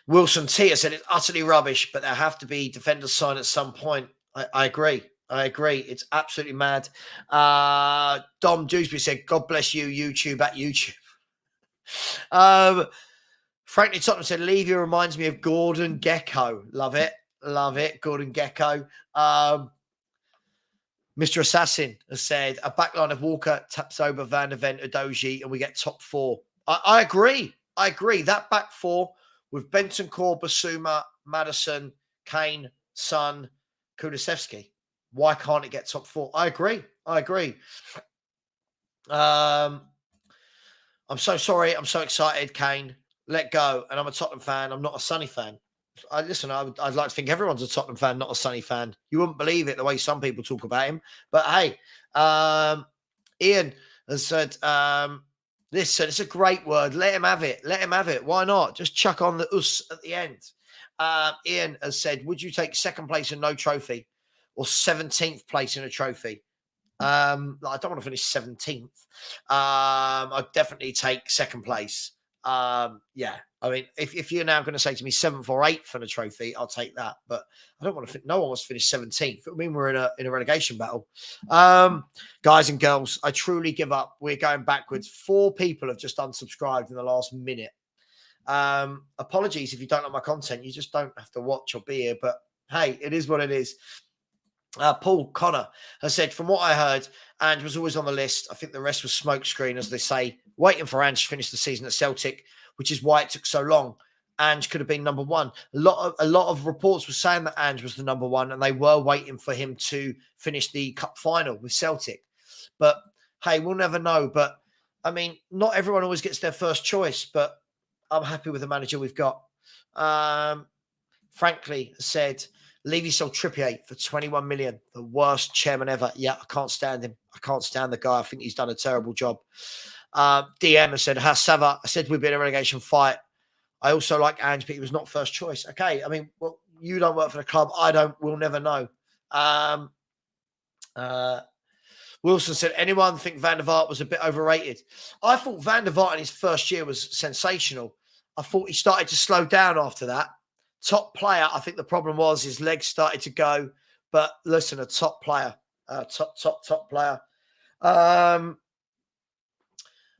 Speaker 3: Wilson Tia said, it's utterly rubbish, but there have to be defenders signed at some point. I agree. I agree. It's absolutely mad. Dom Dewsbury said, God bless you, YouTube at YouTube. Frankly, Tottenham said, Levy reminds me of Gordon Gecko. Love it. Love it. Gordon Gecko. Mr. Assassin has said, a backline of Walker, Tapsoba, Van der Ven, Udogie, and we get top four. I agree. I agree. That back four with Bentancur, Basuma, Maddison, Kane, Son, Kulusevski. Why can't it get top four? I agree. I agree. I'm so sorry. I'm so excited, Kane. Let go. And I'm a Tottenham fan. I'm not a Sonny fan. I'd like to think everyone's a Tottenham fan, not a Sonny fan. You wouldn't believe it the way some people talk about him. But hey, Ian has said, listen, it's a great word. Let him have it. Let him have it. Why not? Just chuck on the us at the end. Ian has said, would you take second place and no trophy or 17th place in a trophy? I don't want to finish 17th. I'd definitely take second place. Yeah, I mean, if you're now going to say to me 7th or 8th for the trophy, I'll take that. But I don't want to. No one wants to finish 17th. I mean, we're in a relegation battle. Guys and girls, I truly give up. We're going backwards. 4 people have just unsubscribed in the last minute. Apologies if you don't like my content. You just don't have to watch or be here. But hey, it is what it is. Paul Connor has said, from what I heard, Ange was always on the list. I think the rest was smokescreen, as they say, waiting for Ange to finish the season at Celtic, which is why it took so long. Ange could have been number one. A lot of reports were saying that Ange was the number one, and they were waiting for him to finish the cup final with Celtic. But hey, we'll never know. But I mean, not everyone always gets their first choice, but I'm happy with the manager we've got. Frankly said, Levy sold Trippier for 21 million. The worst chairman ever. Yeah, I can't stand him. I can't stand the guy. I think he's done a terrible job. DM has said, Savva, I said we'd be in a relegation fight. I also like Ange, but he was not first choice. Okay, I mean, well, you don't work for the club. I don't. We'll never know. Wilson said, anyone think Van der Vaart was a bit overrated? I thought Van der Vaart in his first year was sensational. I thought he started to slow down after that. Top player. I think the problem was his legs started to go. But listen, a top player. Top player.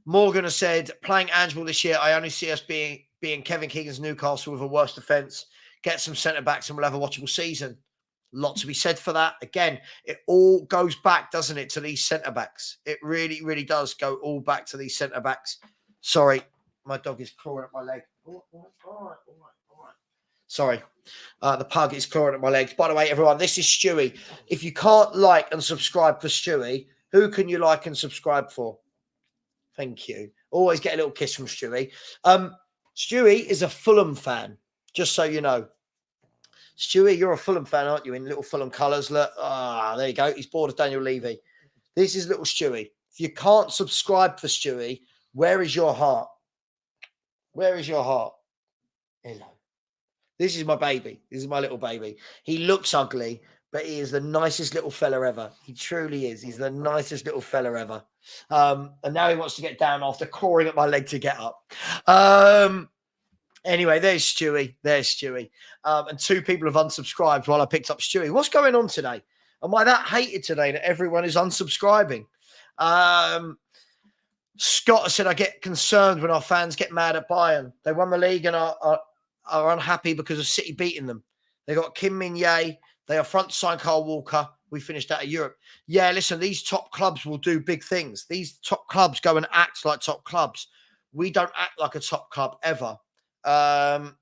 Speaker 3: Morgan has said, playing Angel this year, I only see us being Kevin Keegan's Newcastle with a worse defence. Get some centre-backs and we'll have a watchable season. Lot to be said for that. Again, it all goes back, doesn't it, to these centre-backs. It really, really does go all back to these centre-backs. Sorry, my dog is clawing at my leg. All right. Sorry, the pug is clawing at my legs. By the way, everyone, this is Stewie. If you can't like and subscribe for Stewie, who can you like and subscribe for? Thank you. Always get a little kiss from Stewie. Stewie is a Fulham fan, just so you know. Stewie, you're a Fulham fan, aren't you? In little Fulham colours. Look, there you go. He's bored of Daniel Levy. This is little Stewie. If you can't subscribe for Stewie, where is your heart? Where is your heart? Hello. This is my baby. This is my little baby. He looks ugly, but he is the nicest little fella ever. He truly is. He's the nicest little fella ever. And now he wants to get down after clawing at my leg to get up. Anyway, there's Stewie. And 2 people have unsubscribed while I picked up Stewie. What's going on today? Am I that hated today that everyone is unsubscribing? Scott said, I get concerned when our fans get mad at Bayern. They won the league and are unhappy because of City beating them. They got Kim Min-jae. They are front to sign Kyle Walker. We finished out of Europe. Yeah, listen, these top clubs will do big things. These top clubs go and act like top clubs. We don't act like a top club ever. Where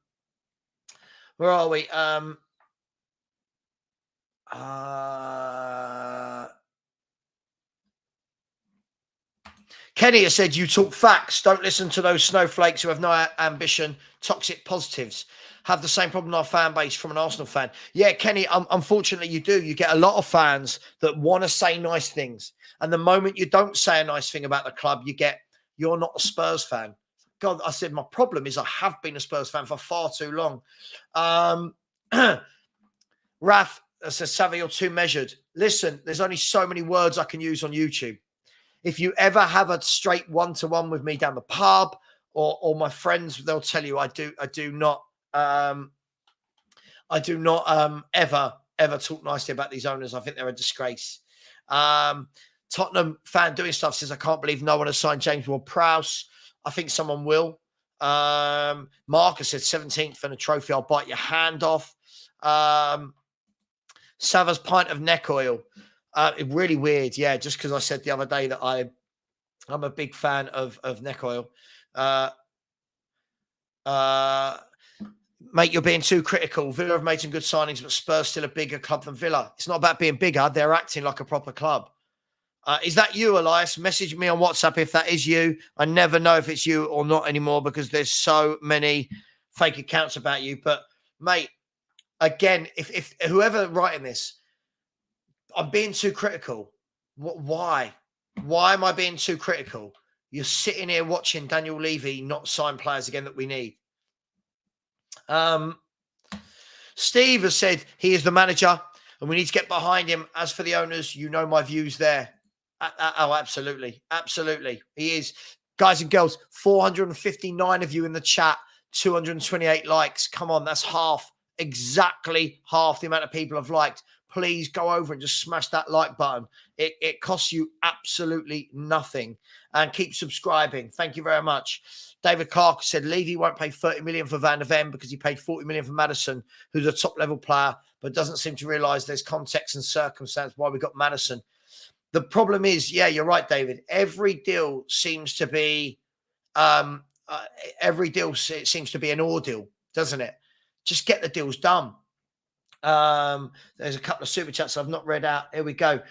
Speaker 3: are we? Kenny has said, you talk facts. Don't listen to those snowflakes who have no ambition, toxic positives. Have the same problem in our fan base from an Arsenal fan. Yeah, Kenny, unfortunately you do. You get a lot of fans that want to say nice things. And the moment you don't say a nice thing about the club, you're not a Spurs fan. God, I said my problem is I have been a Spurs fan for far too long. Raf says, Savva, you're too measured. Listen, there's only so many words I can use on YouTube. If you ever have a straight one-to-one with me down the pub or my friends, they'll tell you I do not ever ever talk nicely about these owners. I think they're a disgrace. Tottenham fan doing stuff says, I can't believe no one has signed James Ward-Prowse. I think someone will. Marcus said 17th and a trophy, I'll bite your hand off. Savva's pint of neck oil. Really weird, yeah, just because I said the other day that I'm a big fan of neck oil. Mate, you're being too critical. Villa have made some good signings, but Spurs still a bigger club than Villa. It's not about being bigger. They're acting like a proper club. Is that you, Elias? Message me on WhatsApp if that is you. I never know if it's you or not anymore because there's so many fake accounts about you. But, mate, again, if whoever writing this, I'm being too critical. Why? Why am I being too critical? You're sitting here watching Daniel Levy not sign players again that we need. Steve has said he is the manager and we need to get behind him. As for the owners, you know my views there. Oh, absolutely. Absolutely. He is. Guys and girls, 459 of you in the chat, 228 likes. Come on, that's exactly half the amount of people have liked. Please go over and just smash that like button. It costs you absolutely nothing. And keep subscribing. Thank you very much. David Clark said Levy won't pay 30 million for Van der Ven because he paid 40 million for Maddison, who's a top-level player, but doesn't seem to realise there's context and circumstance why we got Maddison. The problem is, yeah, you're right, David. Every deal seems to be an ordeal, doesn't it? Just get the deals done. There's a couple of super chats I've not read out. Here we go.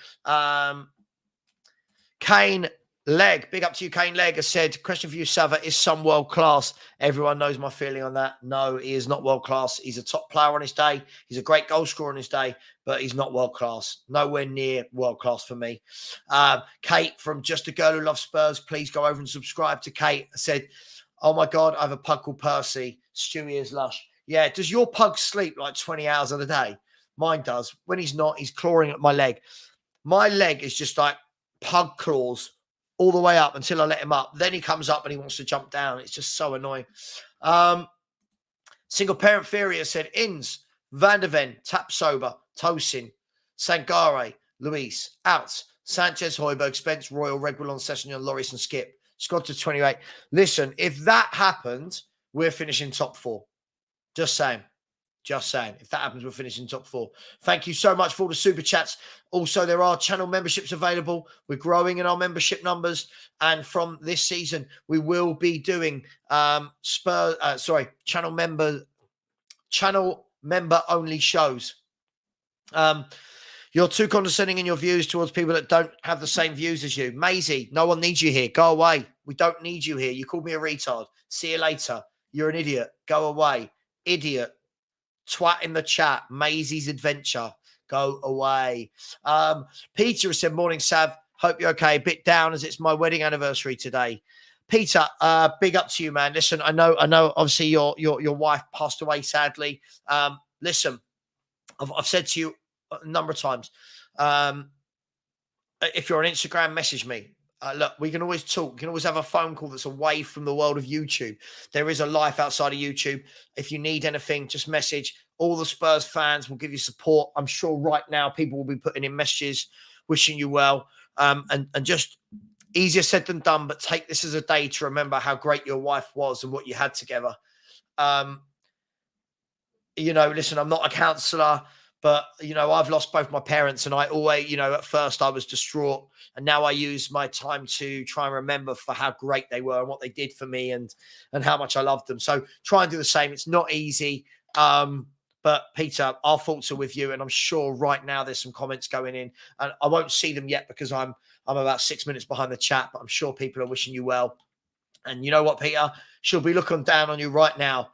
Speaker 3: Kane Leg, big up to you, Kane Leg, has said, question for you, Savva, is some world class? Everyone knows my feeling on that. No, he is not world class. He's a top player on his day. He's a great goal scorer on his day, but he's not world class. Nowhere near world class for me. Kate from Just a Girl Who Loves Spurs, please go over and subscribe to Kate. Said, oh my God, I have a pug called Percy. Stewie is lush. Yeah, does your pug sleep like 20 hours of the day? Mine does. When he's not, he's clawing at my leg. My leg is just like pug claws all the way up until I let him up. Then he comes up and he wants to jump down. It's just so annoying. Single Parent Theory has said, Inns, Van der Ven, Tapsoba, Tosin, Sangare, Luis, out. Sanchez, Højbjerg, Spence, Royal, Reguilon, Sessegnon, Lloris and Skip. Squad to 28. Listen, if that happens, we're finishing top 4. Just saying. Just saying. If that happens, we're finishing top 4. Thank you so much for all the super chats. Also, there are channel memberships available. We're growing in our membership numbers. And from this season, we will be doing channel member only shows. You're too condescending in your views towards people that don't have the same views as you. Maisie, no one needs you here. Go away. We don't need you here. You called me a retard. See you later. You're an idiot. Go away. Idiot. Twat in the chat. Maisie's adventure. Go away. Peter has said, morning, Sav. Hope you're okay. A bit down as it's my wedding anniversary today. Peter, big up to you, man. Listen, I know. Obviously, your wife passed away sadly. Listen, I've said to you a number of times. If you're on Instagram, message me. Look, we can always talk. We can always have a phone call that's away from the world of YouTube. There is a life outside of YouTube. If you need anything, just message. All the Spurs fans will give you support. I'm sure right now people will be putting in messages, wishing you well. And just easier said than done, but take this as a day to remember how great your wife was and what you had together. Listen, I'm not a counsellor, but, I've lost both my parents and I always, at first I was distraught and now I use my time to try and remember for how great they were and what they did for me and how much I loved them. So try and do the same. It's not easy. But Peter, our thoughts are with you. And I'm sure right now there's some comments going in and I won't see them yet because I'm about 6 minutes behind the chat, but I'm sure people are wishing you well. And you know what, Peter? She'll be looking down on you right now.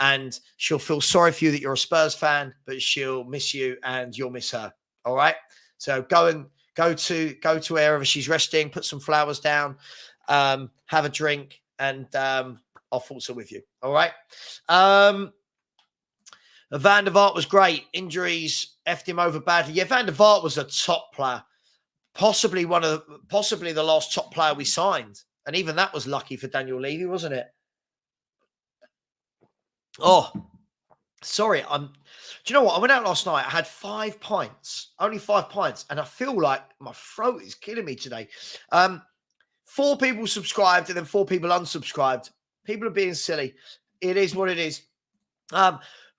Speaker 3: And she'll feel sorry for you that you're a Spurs fan, but she'll miss you and you'll miss her. All right. So go to wherever she's resting, put some flowers down, have a drink, and our thoughts are with you. All right. Van der Vaart was great. Injuries effed him over badly. Yeah, Van der Vaart was a top player, possibly the last top player we signed, and even that was lucky for Daniel Levy, wasn't it? Oh, Sorry, do you know what? I went out last night. I had 5 pints, only 5 pints, and I feel like my throat is killing me today. 4 people subscribed and then 4 people unsubscribed. People are being silly. It is what it is.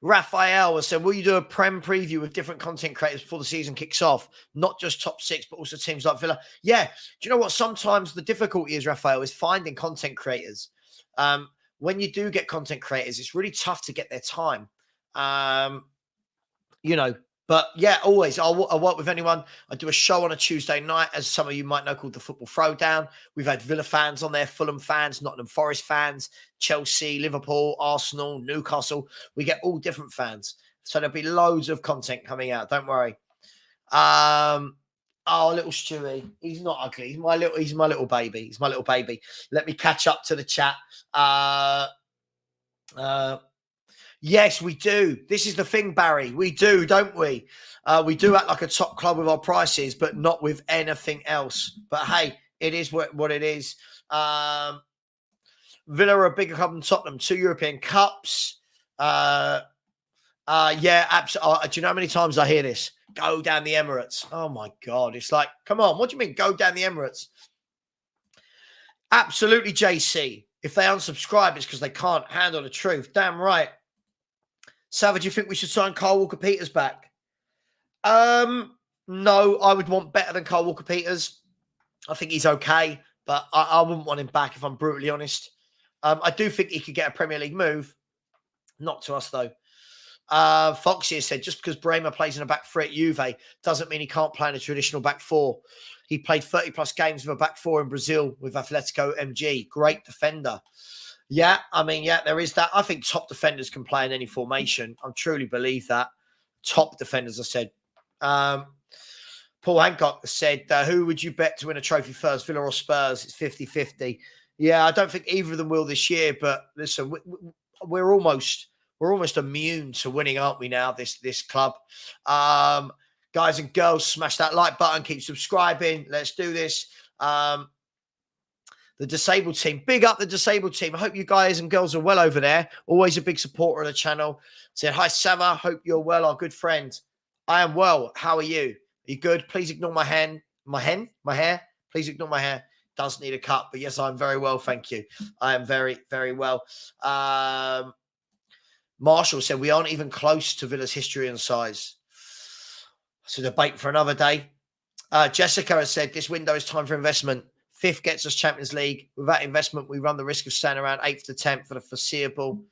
Speaker 3: Raphael has said, will you do a Prem preview with different content creators before the season kicks off? Not just top 6, but also teams like Villa. Yeah. Do you know what? Sometimes the difficulty is, Raphael, is finding content creators. When you do get content creators, it's really tough to get their time. But yeah, always I'll work with anyone. I do a show on a Tuesday night, as some of you might know, called the Football Throwdown. We've had Villa fans on there, Fulham fans, Nottingham Forest fans, Chelsea, Liverpool, Arsenal, Newcastle. We get all different fans, so there'll be loads of content coming out. Don't worry. Little Stewie, he's not ugly. He's my little baby. He's my little baby. Let me catch up to the chat. Yes, we do. This is the thing, Barry. We do, don't we? We do act like a top club with our prices, but not with anything else. But hey, it is what it is. Villa are a bigger club than Tottenham. 2 European Cups. Yeah, absolutely. Do you know how many times I hear this? Go down the Emirates. Oh, my God. It's like, come on. What do you mean, go down the Emirates? Absolutely, JC. If they unsubscribe, it's because they can't handle the truth. Damn right. Savva, do you think we should sign Kyle Walker-Peters back? No, I would want better than Kyle Walker-Peters. I think he's okay, but I wouldn't want him back if I'm brutally honest. I do think he could get a Premier League move. Not to us, though. Foxy has said, just because Bremer plays in a back 3 at Juve doesn't mean he can't play in a traditional back 4. He played 30-plus games with a back 4 in Brazil with Atletico MG. Great defender. Yeah, I mean, yeah, there is that. I think top defenders can play in any formation. I truly believe that. Top defenders, I said. Paul Hancock said, who would you bet to win a trophy first, Villa or Spurs? It's 50-50. Yeah, I don't think either of them will this year, but listen, we're almost immune to winning, aren't we now, this club? Guys and girls, smash that like button, keep subscribing. Let's do this. The disabled team. Big up the disabled team. I hope you guys and girls are well over there. Always a big supporter of the channel. Said, hi, Savva. Hope you're well, our good friend. I am well. How are you? Are you good? Please ignore my hair. Please ignore my hair. Does need a cut. But yes, I'm very well. Thank you. I am very, very well. Marshall said, we aren't even close to Villa's history and size. It's a debate for another day. Jessica has said, this window is time for investment. 5th gets us Champions League. Without investment, we run the risk of staying around 8th to 10th for the foreseeable.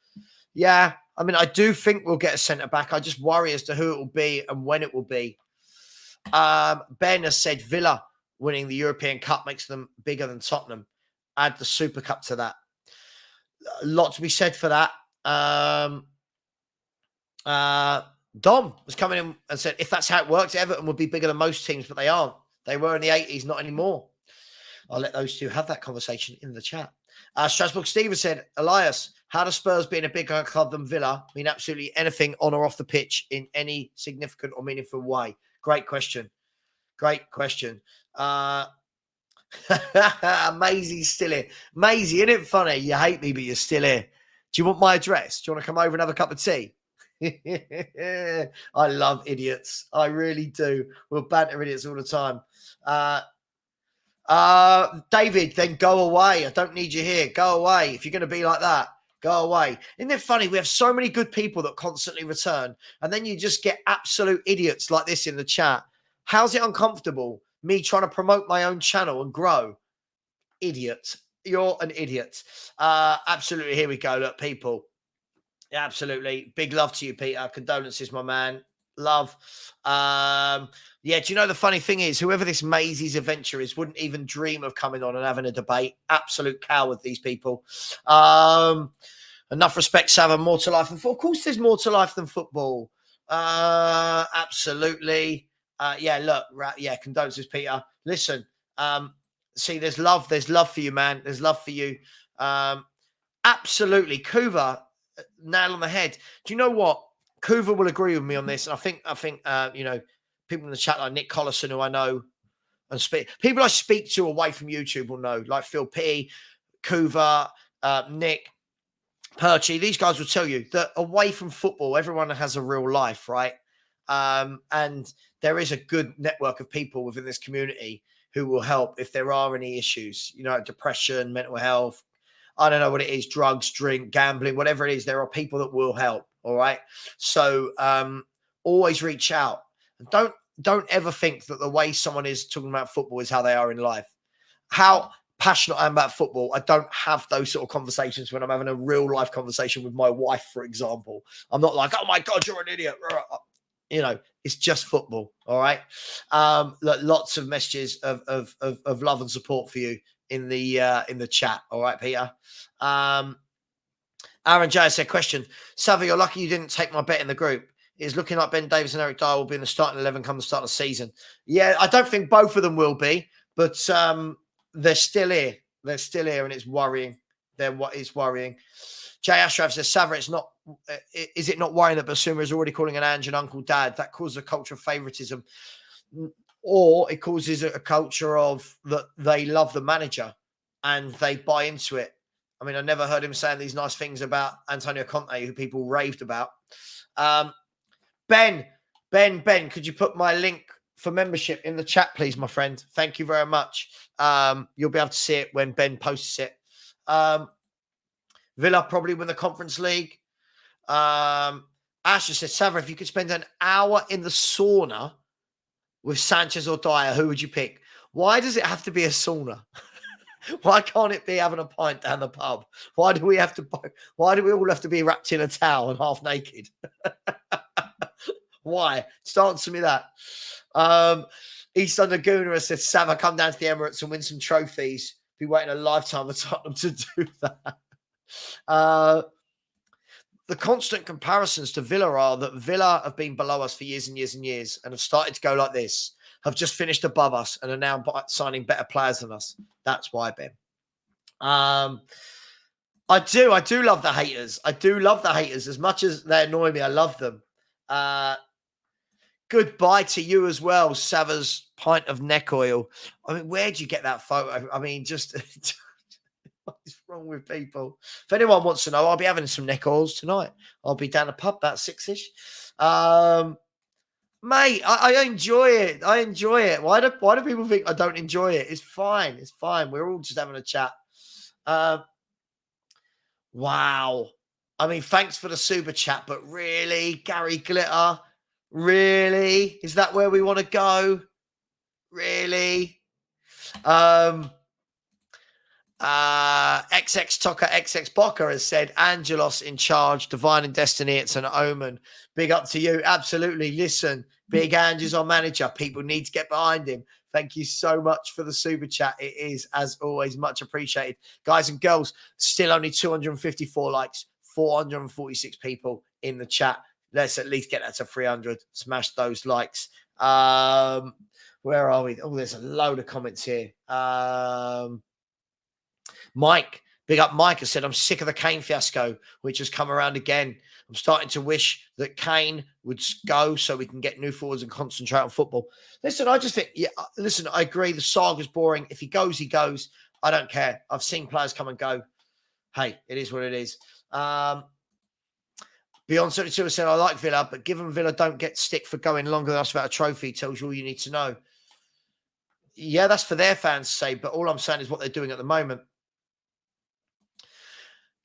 Speaker 3: Yeah, I mean, I do think we'll get a centre-back. I just worry as to who it will be and when it will be. Ben has said Villa winning the European Cup makes them bigger than Tottenham. Add the Super Cup to that. A lot to be said for that. Dom was coming in and said, if that's how it works, Everton would be bigger than most teams, but they aren't. They were in the 80s, not anymore. I'll let those two have that conversation in the chat. Strasbourg Stevens said, Elias, how does Spurs being a bigger club than Villa mean absolutely anything on or off the pitch in any significant or meaningful way? Great question. Great question. Maisy's still here. Maisie, isn't it funny? You hate me, but you're still here. Do you want my address? Do you want to come over and have a cup of tea? I love idiots. I really do. We'll banter idiots all the time. David, then go away. I don't need you here. Go away. If you're going to be like that, go away. Isn't it funny? We have so many good people that constantly return, and then you just get absolute idiots like this in the chat. How's it uncomfortable? Me trying to promote my own channel and grow. Idiot. You're an idiot. Absolutely. Here we go. Look, people. Absolutely. Big love to you, Peter. Condolences, my man. Love. Yeah, do you know the funny thing is, whoever this Maisie's adventure is wouldn't even dream of coming on and having a debate. Absolute coward, these people. Enough respect, Savva. More to life than football. Of course, there's more to life than football. Absolutely. Yeah, look. Yeah, condolences, Peter. Listen, see, there's love. There's love for you, man. There's love for you. Absolutely. Kuva, nail on the head. Do you know what? Kuva will agree with me on this. And I think, you know, people in the chat like Nick Collison, who I know, and people I speak to away from YouTube will know, like Phil P, Kuva, Nick. Perchy, these guys will tell you that away from football, everyone has a real life, right? And there is a good network of people within this community who will help if there are any issues, depression, mental health. I don't know what it is, drugs, drink, gambling, whatever it is. There are people that will help. All right. So always reach out. And don't ever think that the way someone is talking about football is how they are in life. How passionate I am about football, I don't have those sort of conversations when I'm having a real life conversation with my wife, for example. I'm not like, oh my God, you're an idiot. It's just football. All right. Lots of messages of love and support for you in the chat. All right, Peter. Aaron J said, question, Savva, you're lucky you didn't take my bet in the group. It's looking like Ben Davies and Eric Dyer will be in the starting 11 come the start of the season. Yeah, I don't think both of them will be, but they're still here. They're still here, and it's worrying. It's worrying. Jay Ashraf says, Savva, is it not worrying that Basuma is already calling an Ange and Uncle Dad? That causes a culture of favoritism, or it causes a culture of that they love the manager and they buy into it. I mean, I never heard him saying these nice things about Antonio Conte, who people raved about. Ben, could you put my link for membership in the chat, please, my friend? Thank you very much. You'll be able to see it when Ben posts it. Villa probably win the Conference League. Asher said, Savva, if you could spend an hour in the sauna with Sanchez or Dyer, who would you pick? Why does it have to be a sauna? Why can't it be having a pint down the pub? Why do we all have to be wrapped in a towel and half naked? Why? Just answer me that. East Laguna said, Savva, come down to the Emirates and win some trophies. Be waiting a lifetime of Tottenham to do that. The constant comparisons to Villa are that Villa have been below us for years and years and years and have started to go like this, have just finished above us and are now signing better players than us. That's why, Ben. I do love the haters. I do love the haters. As much as they annoy me, I love them. Goodbye to you as well, Savva's pint of neck oil. I mean, where'd you get that photo? I mean, just what is wrong with people? If anyone wants to know, I'll be having some neck oils tonight. I'll be down the pub about 6-ish. Mate, I enjoy it. I enjoy it. Why do people think I don't enjoy it? It's fine. It's fine. We're all just having a chat. Wow. I mean, thanks for the super chat, but really, Gary Glitter, really? Is that where we want to go? Really? XX Tocker XX Bocker has said, Angelos in charge, divine and destiny, it's an omen. Big up to you. Absolutely. Listen, Big Ange is our manager. People need to get behind him. Thank you so much for the super chat. It is, as always, much appreciated. Guys and girls, still only 254 likes, 446 people in the chat. Let's at least get that to 300. Smash those likes. Where are we? Oh, there's a load of comments here. Mike, big up Mike, has said, I'm sick of the Kane fiasco, which has come around again. I'm starting to wish that Kane would go so we can get new forwards and concentrate on football. Listen, I just think, I agree. The saga's boring. If he goes, he goes. I don't care. I've seen players come and go. Hey, it is what it is. Beyond 72 said, I like Villa, but given Villa don't get stick for going longer than us without a trophy, tells you all you need to know. Yeah, that's for their fans to say, but all I'm saying is what they're doing at the moment.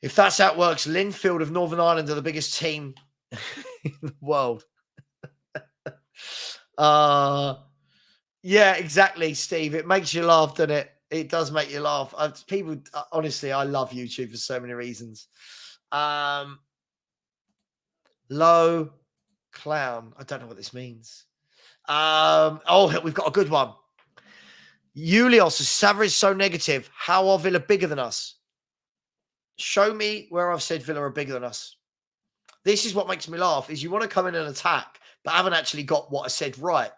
Speaker 3: If that's how it works, Linfield of Northern Ireland are the biggest team in the world. Yeah, exactly, Steve. It makes you laugh, doesn't it? It does make you laugh. People, honestly, I love YouTube for so many reasons. Low clown. I don't know what this means. We've got a good one. Julius, Savva is so negative. How are Villa bigger than us? Show me where I've said Villa are bigger than us. This is what makes me laugh, is you want to come in and attack, but haven't actually got what I said right.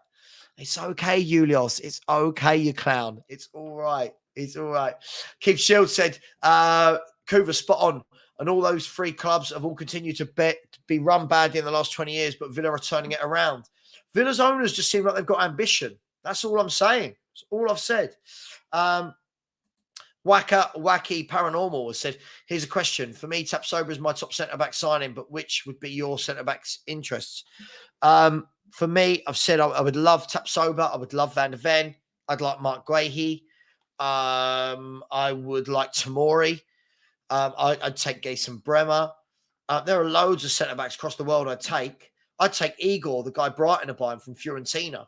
Speaker 3: It's okay, Julius. It's okay, you clown. It's all right. It's all right. Keith Shields said, Kuva, spot on. And all those three clubs have all continued to be run badly in the last 20 years, but Villa are turning it around. Villa's owners just seem like they've got ambition. That's all I'm saying. That's all I've said. Wacky Paranormal has said, here's a question. For me, Tapsoba is my top centre-back signing, but which would be your centre-back's interests? For me, I've said I would love Tapsoba. I would love Van der Ven. I'd like Mark Guehi. I would like Tamori. I'd take Jason Bremer. There are loads of centre-backs across the world I'd take. I'd take Igor, the guy Brighton are buying from Fiorentina.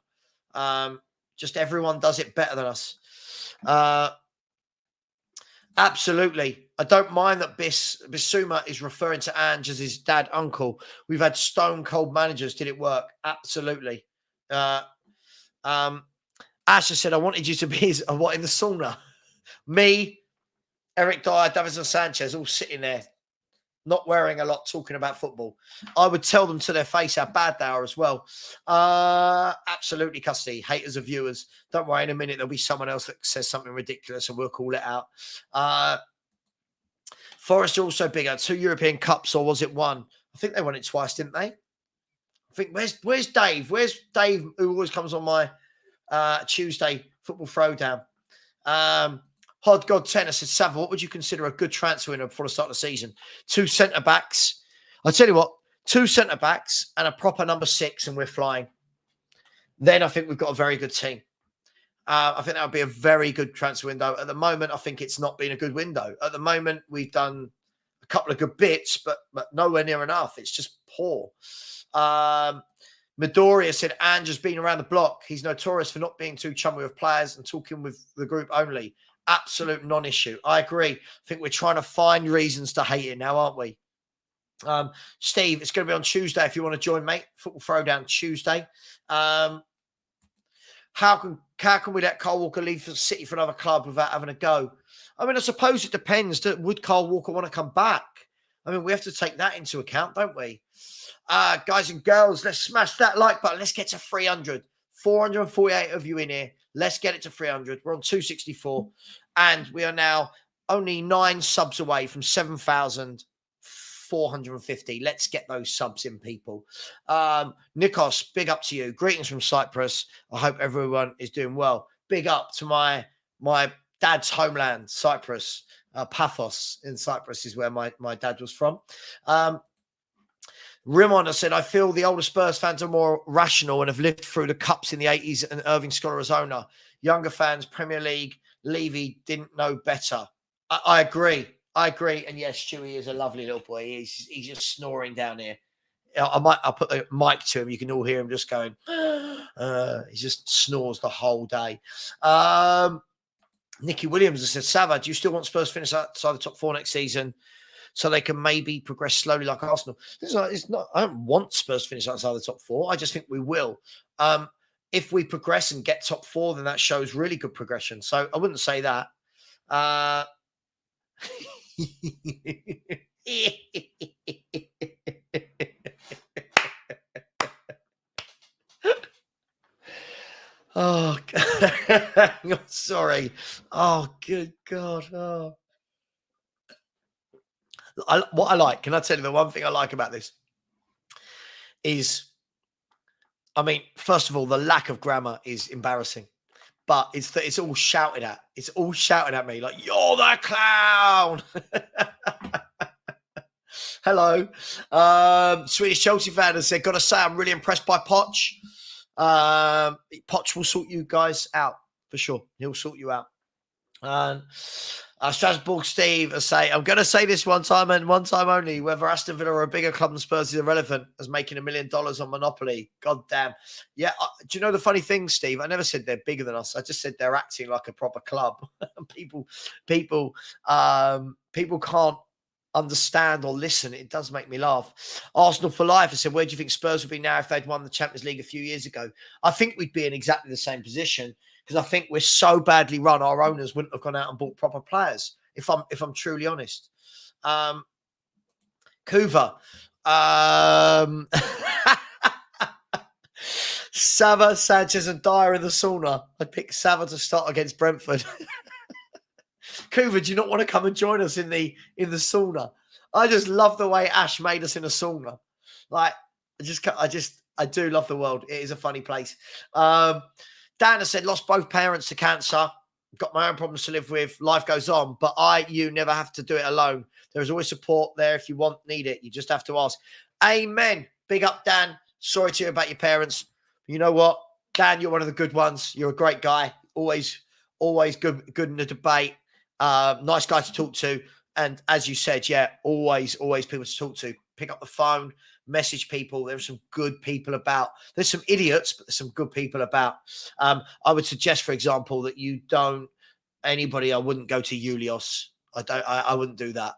Speaker 3: Just everyone does it better than us. Absolutely. I don't mind that Bissouma is referring to Ange as his dad, uncle. We've had stone cold managers. Did it work? Absolutely. Asher said, I wanted you to be in the sauna. Me, Eric Dyer, Davinson Sanchez, all sitting there, not wearing a lot, talking about football. I would tell them to their face how bad they are as well. Absolutely, Custody. Haters of viewers. Don't worry, in a minute there'll be someone else that says something ridiculous and we'll call it out. Forest are also bigger. 2 European Cups, or was it one? I think they won it twice, didn't they? I think, where's Dave? Where's Dave, who always comes on my Tuesday football throwdown? Hod God 10, I said, Savva, what would you consider a good transfer window before the start of the season? 2 centre-backs. I'll tell you what, 2 centre-backs and a proper number 6, and we're flying. Then I think we've got a very good team. I think that would be a very good transfer window. At the moment, I think it's not been a good window. At the moment, we've done a couple of good bits, but nowhere near enough. It's just poor. Midoriya said, Ange has been around the block. He's notorious for not being too chummy with players and talking with the group only. Absolute non-issue. I agree. I think we're trying to find reasons to hate it now, aren't we? Steve, it's going to be on Tuesday if you want to join, mate. Football Throwdown Tuesday. How can we let Kyle Walker leave for City for another club without having a go? I mean, I suppose it depends. Would Kyle Walker want to come back? I mean, we have to take that into account, don't we? Guys and girls, let's smash that like button. Let's get to 300. 448 of you in here. Let's get it to 300. We're on 264. And we are now only 9 subs away from 7,450. Let's get those subs in, people. Nikos, big up to you. Greetings from Cyprus. I hope everyone is doing well. Big up to my dad's homeland, Cyprus. Paphos in Cyprus is where my dad was from. Rimon said, I feel the older Spurs fans are more rational and have lived through the cups in the 80s and Irving Scholar as owner. Younger fans, Premier League, Levy didn't know better. I agree. And yes, Stewie is a lovely little boy. He's just snoring down here. I'll put the mic to him. You can all hear him just going, he just snores the whole day. Nicky Williams has said, Savva, do you still want Spurs to finish outside the top 4 next season so they can maybe progress slowly like Arsenal? It's not. I don't want Spurs to finish outside the top 4. I just think we will. If we progress and get top 4, then that shows really good progression. So I wouldn't say that. Oh, I'm sorry. Oh, good God. Oh. What I like, can I tell you the one thing I like about this is, I mean, first of all, the lack of grammar is embarrassing, but it's all shouted at. It's all shouted at me like, you're the clown. Hello. Swedish Chelsea fan has said, got to say, I'm really impressed by Poch. Poch will sort you guys out for sure. He'll sort you out. Strasbourg Steve will say, I'm going to say this one time and one time only, whether Aston Villa are a bigger club than Spurs is irrelevant as making $1 million on Monopoly. God damn. Yeah. Do you know the funny thing, Steve? I never said they're bigger than us. I just said they're acting like a proper club. people can't understand or listen. It does make me laugh. Arsenal for life. I said, where do you think Spurs would be now if they'd won the Champions League a few years ago? I think we'd be in exactly the same position because I think we're so badly run. Our owners wouldn't have gone out and bought proper players. If I'm truly honest. Kuva. Savva, Sanchez, and Dyer in the sauna. I'd pick Savva to start against Brentford. Kuva, do you not want to come and join us in the sauna? I just love the way Ash made us in a sauna. Like, I do love the world. It is a funny place. Dan has said, lost both parents to cancer. Got my own problems to live with. Life goes on, but you never have to do it alone. There is always support there if you need it. You just have to ask. Amen. Big up, Dan. Sorry to hear about your parents. You know what, Dan, you're one of the good ones. You're a great guy. Always good in the debate. Nice guy to talk to. And as you said, yeah, always people to talk to. Pick up the phone, message people. There's some good people about. There's some idiots, but there's some good people about. I would suggest, for example, that you don't anybody. I wouldn't go to Julius. I wouldn't do that.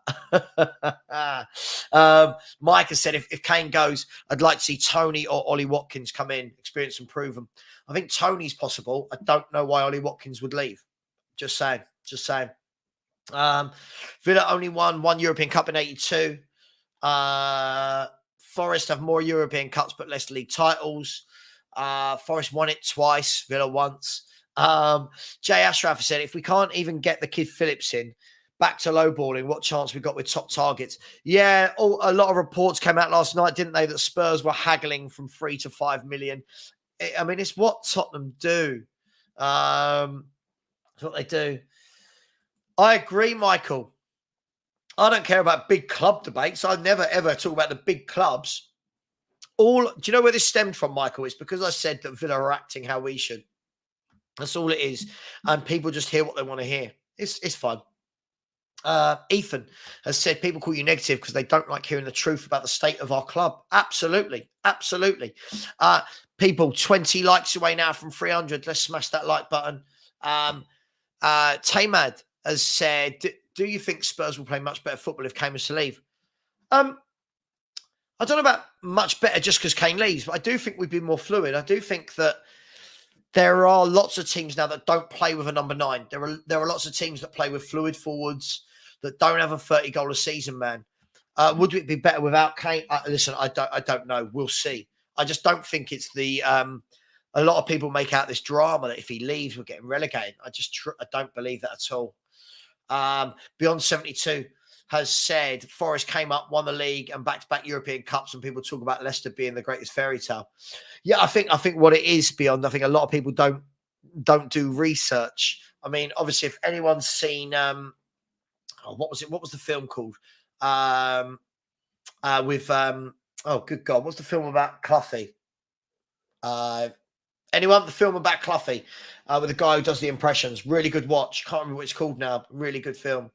Speaker 3: Mike has said if Kane goes, I'd like to see Tony or Ollie Watkins come in, experience and prove them. I think Tony's possible. I don't know why Ollie Watkins would leave. Just saying. Villa only won one European Cup in 82. Forest have more European Cups but less league titles. Forest won it twice, Villa once. Jay Ashraf said, if we can't even get the kid Phillips in, back to lowballing, what chance we got with top targets? Yeah, a lot of reports came out last night, didn't they, that Spurs were haggling from 3 to 5 million. I mean, it's what Tottenham do. It's what they do. I agree, Michael. I don't care about big club debates. I never, ever talk about the big clubs. Do you know where this stemmed from, Michael? It's because I said that Villa are acting how we should. That's all it is. And people just hear what they want to hear. It's fun. Ethan has said people call you negative because they don't like hearing the truth about the state of our club. Absolutely. People, 20 likes away now from 300. Let's smash that like button. Tamad has said, do you think Spurs will play much better football if Kane was to leave? I don't know about much better just because Kane leaves, but I do think we'd be more fluid. I do think that there are lots of teams now that don't play with a number 9. There are lots of teams that play with fluid forwards that don't have a 30-goal a season man. Would it be better without Kane? Listen, I don't know. We'll see. I just don't think it's the. A lot of people make out this drama that if he leaves, we're getting relegated. I don't believe that at all. Beyond 72 has said Forest came up, won the league and back-to-back European Cups, and people talk about Leicester being the greatest fairy tale. Yeah, I think what it is, Beyond, I think a lot of people don't do research. I mean, obviously, if anyone's seen what was it? What was the film called? Good God, what's the film about Cloughie? Anyone? The film about Cloughie with the guy who does the impressions. Really good watch. Can't remember what it's called now. Really good film.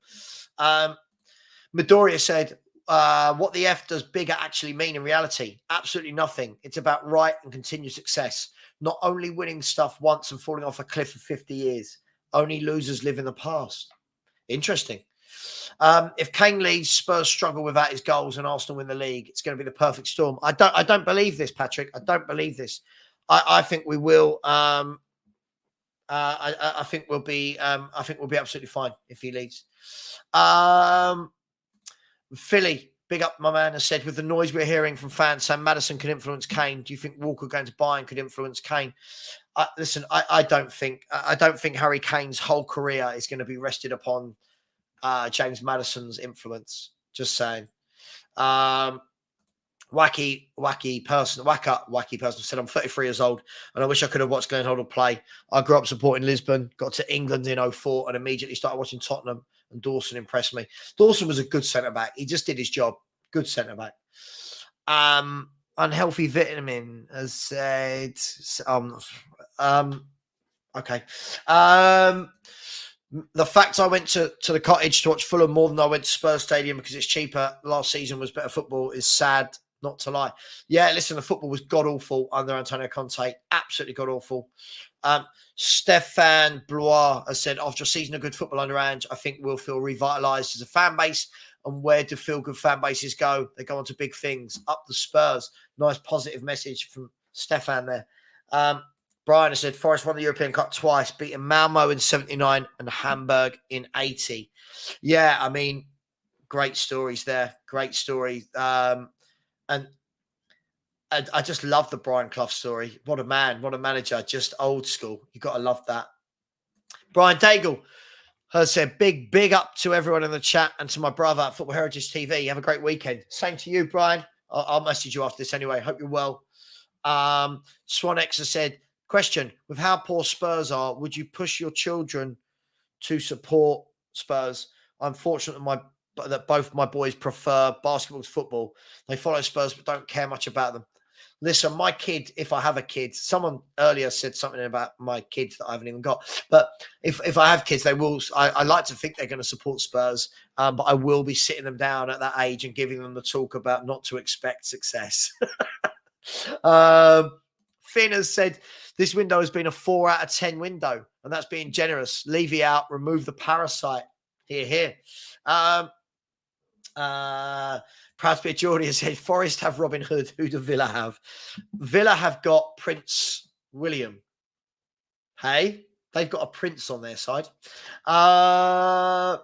Speaker 3: Midoriya said, what the F does bigger actually mean in reality? Absolutely nothing. It's about right and continued success. Not only winning stuff once and falling off a cliff for 50 years. Only losers live in the past. Interesting. If Kane leaves, Spurs struggle without his goals and Arsenal win the league. It's going to be the perfect storm. I don't believe this, Patrick. I don't believe this. I think we will. I think we'll be. I think we'll be absolutely fine if he leaves. Philly, big up, my man, has said, with the noise we're hearing from fans, Sam Maddison could influence Kane. Do you think Walker going to Bayern could influence Kane? Listen, I don't think Harry Kane's whole career is going to be rested upon James Maddison's influence. Just saying. Wacky person said, I'm 33 years old and I wish I could have watched Glenn Hoddle play. I grew up supporting Lisbon, got to England in 2004 and immediately started watching Tottenham, and Dawson impressed me. Dawson was a good centre-back. He just did his job. Good centre-back. Unhealthy vitamin has said, okay. The fact I went to the cottage to watch Fulham more than I went to Spurs Stadium because it's cheaper last season was better football is sad, not to lie. Yeah, listen, the football was god-awful under Antonio Conte. Absolutely god-awful. Stefan Blois has said, after a season of good football under Ange, I think we'll feel revitalised as a fan base. And where do feel-good fan bases go? They go on to big things. Up the Spurs. Nice positive message from Stefan there. Brian has said, Forest won the European Cup twice, beating Malmo in 79 and Hamburg in 80. Yeah, I mean, great stories there. Great story. And I just love the Brian Clough story. What a man. What a manager. Just old school. You've got to love that. Brian Daigle has said, big up to everyone in the chat and to my brother at Football Heritage TV. Have a great weekend. Same to you, Brian. I'll message you after this anyway. Hope you're well. Swan X has said, question, with how poor Spurs are, would you push your children to support Spurs. I'm fortunate that both my boys prefer basketball to football. They follow Spurs but don't care much about them. Listen, my kid, if I have a kid, someone earlier said something about my kids that I haven't even got. But if I have kids, they will. I like to think they're going to support Spurs, but I will be sitting them down at that age and giving them the talk about not to expect success. Finn has said this window has been a 4 out of 10 window, and that's being generous. Levy out, remove the parasite. Here. Proud to be a Geordie has said Forest have Robin Hood. Who do Villa have? Villa have got Prince William. Hey, they've got a prince on their side. Rum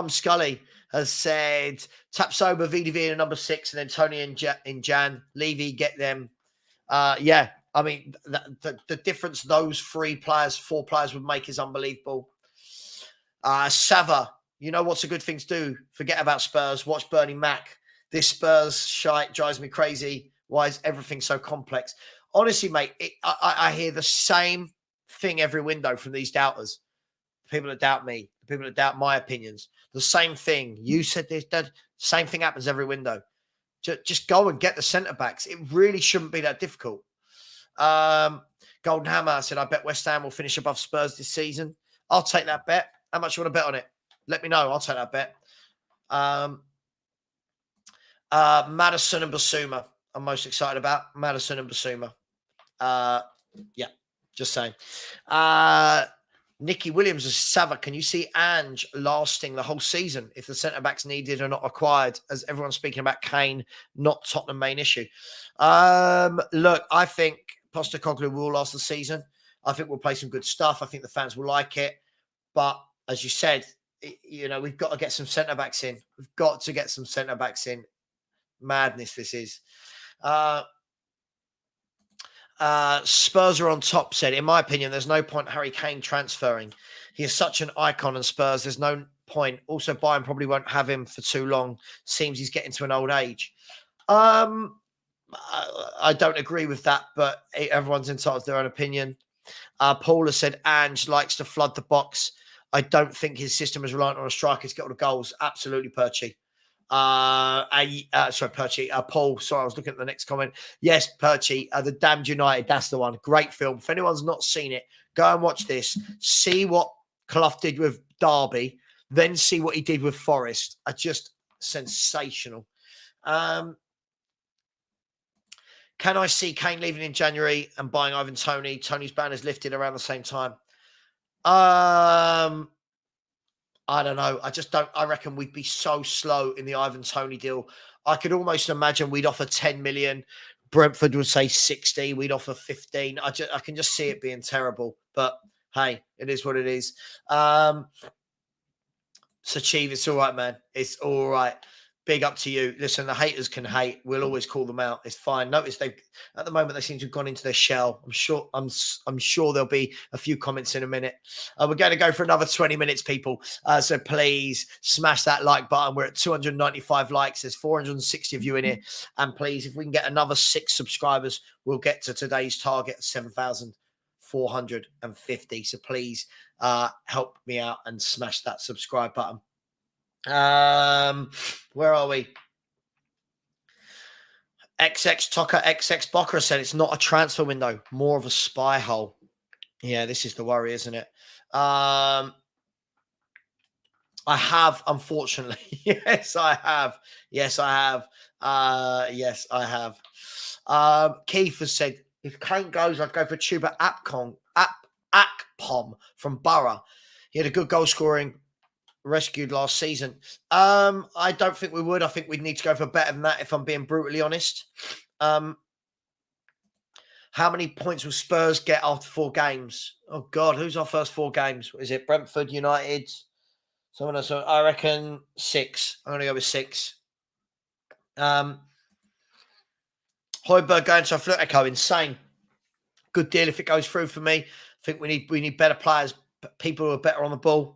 Speaker 3: Scully has said Tapsoba, VDV in number 6, and then Tony in Jan. Levy, get them. Yeah, I mean, the difference those 4 players would make is unbelievable. Savva, you know what's a good thing to do? Forget about Spurs. Watch Bernie Mac. This Spurs shite drives me crazy. Why is everything so complex? Honestly, mate, I hear the same thing every window from these doubters. The people that doubt me, the people that doubt my opinions. The same thing. You said this, Dad. Same thing happens every window. Just go and get the centre-backs. It really shouldn't be that difficult. Golden Hammer said, I bet West Ham will finish above Spurs this season. I'll take that bet. How much you want to bet on it? Let me know. I'll take that bet. Madison and Basuma. I'm most excited about Madison and Basuma. Yeah, just saying. Nicky Williams is Savva. Can you see Ange lasting the whole season if the centre-backs needed are not acquired? As everyone's speaking about Kane, not Tottenham main issue. Look, I think Postecoglou will last the season. I think we'll play some good stuff. I think the fans will like it. But as you said, we've got to get some centre-backs in. We've got to get some centre-backs in. Madness this is. Spurs are on top, said, in my opinion, there's no point Harry Kane transferring. He is such an icon in Spurs. There's no point. Also, Bayern probably won't have him for too long. Seems he's getting to an old age. I don't agree with that, but everyone's entitled to their own opinion. Paul has said Ange likes to flood the box. I don't think his system is reliant on a striker to get all the goals. Absolutely, Perchy. Perchy. Paul, sorry, I was looking at the next comment. Yes, Perchy, The Damned United, that's the one. Great film. If anyone's not seen it, go and watch this. See what Clough did with Derby, then see what he did with Forest. Are just sensational. Can I see Kane leaving in January and buying Ivan Toney? Tony's ban is lifted around the same time. I don't know. I just don't. I reckon we'd be so slow in the Ivan Toney deal. I could almost imagine we'd offer 10 million. Brentford would say 60. We'd offer 15. I can just see it being terrible. But hey, it is what it is. Sachiv, it's all right, man. It's all right. Big up to you. Listen, the haters can hate. We'll always call them out. It's fine. Notice at the moment they seem to have gone into their shell. I'm sure there'll be a few comments in a minute. We're going to go for another 20 minutes, people. So please smash that like button. We're at 295 likes. There's 460 of you in here. And please, if we can get another 6 subscribers, we'll get to today's target of 7,450. So please help me out and smash that subscribe button. Where are we? XX Tocker XX Bocker said it's not a transfer window, more of a spy hole. Yeah, this is the worry, isn't it? I have, unfortunately. Yes, I have. Yes, I have. Keith has said if Kane goes, I'd go for Chuba Akpom from Borough. He had a good goal scoring. Rescued last season. I don't think we would. I think we'd need to go for better than that, if I'm being brutally honest. How many points will Spurs get after 4 games? Oh, God, who's our first 4 games? What is it? Brentford, United? Someone else? I reckon 6. I'm going to go with 6. Hoiberg going to Atletico, insane. Good deal if it goes through for me. I think we need better players, people who are better on the ball.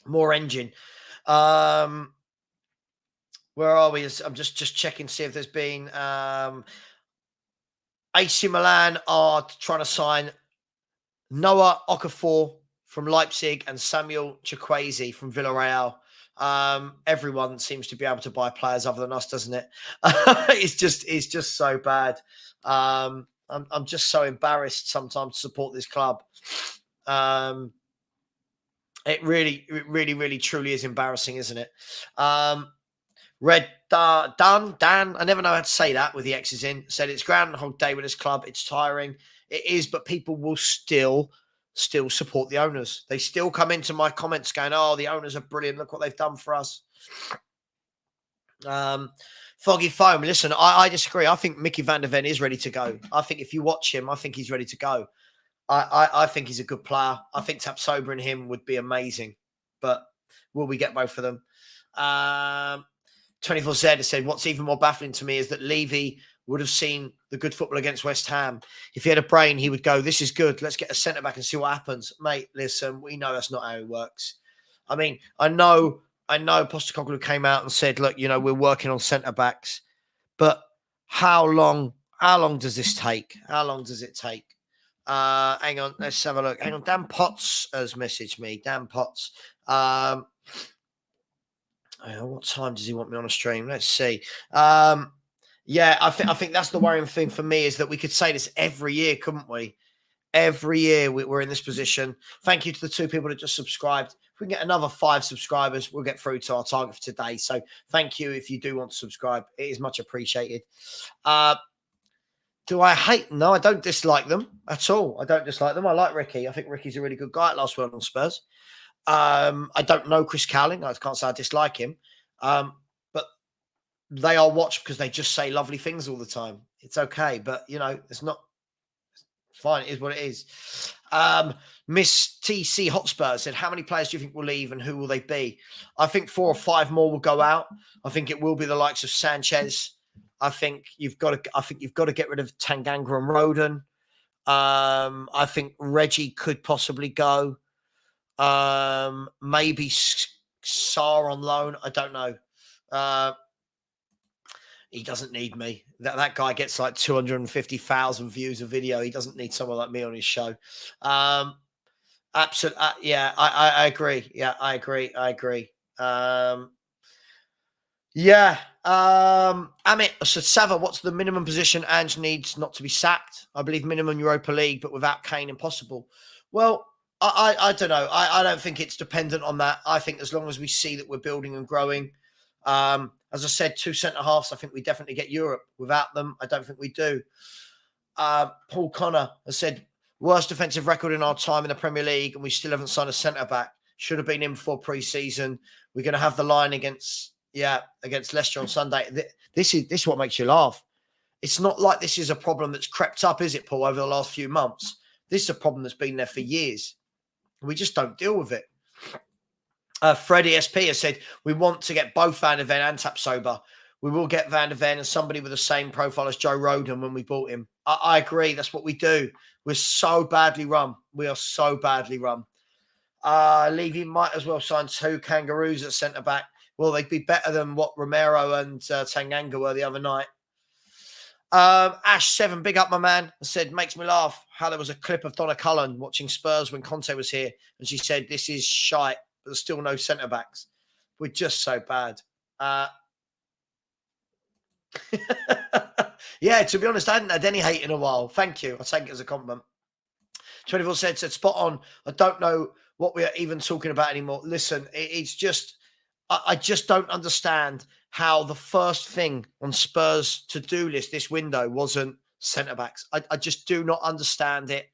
Speaker 3: More engine. Where are we? I'm just checking to see if there's been AC Milan are trying to sign Noah Okafor from Leipzig and Samuel Chukwueze from Villarreal. Everyone seems to be able to buy players other than us, doesn't it? It's just so bad. I'm just so embarrassed sometimes to support this club. It really, truly is embarrassing, isn't it? Dan, I never know how to say that with the X's in, said it's Groundhog Day with this club. It's tiring. It is, but people will still support the owners. They still come into my comments going, oh, the owners are brilliant. Look what they've done for us. Foggy Foam, listen, I disagree. I think Mickey van der Ven is ready to go. I think if you watch him, I think he's ready to go. I think he's a good player. I think Tapsoba and him would be amazing. But will we get both of them? 24Z has said, what's even more baffling to me is that Levy would have seen the good football against West Ham. If he had a brain, he would go, this is good. Let's get a centre-back and see what happens. Mate, listen, we know that's not how it works. I mean, I know Postecoglou came out and said, look, you know, we're working on centre-backs. But how long does this take? How long does it take? Hang on, let's have a look. Hang on, Dan Potts has messaged me. Dan Potts. What time does he want me on a stream? Let's see. Yeah, I think that's the worrying thing for me is that we could say this every year, couldn't we? Every year we're in this position. Thank you to the 2 people that just subscribed. If we can get another 5 subscribers, we'll get through to our target for today. So thank you if you do want to subscribe. It is much appreciated. Do I hate? No, I don't dislike them at all. I don't dislike them. I like Ricky. I think Ricky's a really good guy at last word on Spurs. I don't know Chris Cowling. I can't say I dislike him. But they are watched because they just say lovely things all the time. It's okay. But, you know, it's not fine. It is what it is. Miss TC Hotspur said, how many players do you think will leave and who will they be? I think 4 or 5 more will go out. I think it will be the likes of Sanchez. I think you've got to get rid of Tanganga and Roden. I think Reggie could possibly go. Maybe Saar on loan. I don't know. He doesn't need me. That guy gets like 250,000 views a video. He doesn't need someone like me on his show. Absolutely. Yeah, I agree. Yeah, I agree. Yeah. Amit said, Savva, what's the minimum position Ange needs not to be sacked? I believe minimum Europa League, but without Kane, impossible. Well, I don't know. I don't think it's dependent on that. I think as long as we see that we're building and growing, as I said, 2 centre-halves, I think we definitely get Europe. Without them, I don't think we do. Paul Connor has said, worst defensive record in our time in the Premier League, and we still haven't signed a centre-back. Should have been in before pre-season. We're going to have the line against Leicester on Sunday. This is what makes you laugh. It's not like this is a problem that's crept up, is it, Paul, over the last few months? This is a problem that's been there for years. We just don't deal with it. Freddie SP has said, we want to get both Van der Ven and Tapsoba. We will get Van der Ven and somebody with the same profile as Joe Roden when we bought him. I agree. That's what we do. We're so badly run. We are so badly run. Levy might as well sign 2 kangaroos at centre-back. Well, they'd be better than what Romero and Tanganga were the other night. Ash7, big up, my man. I said, makes me laugh how there was a clip of Donna Cullen watching Spurs when Conte was here. And she said, this is shite, but there's still no centre-backs. We're just so bad. Yeah, to be honest, I hadn't had any hate in a while. Thank you. I'll take it as a compliment. 24 said spot on. I don't know what we are even talking about anymore. Listen, it's just, I just don't understand how the first thing on Spurs' to-do list this window wasn't centre-backs. I just do not understand it.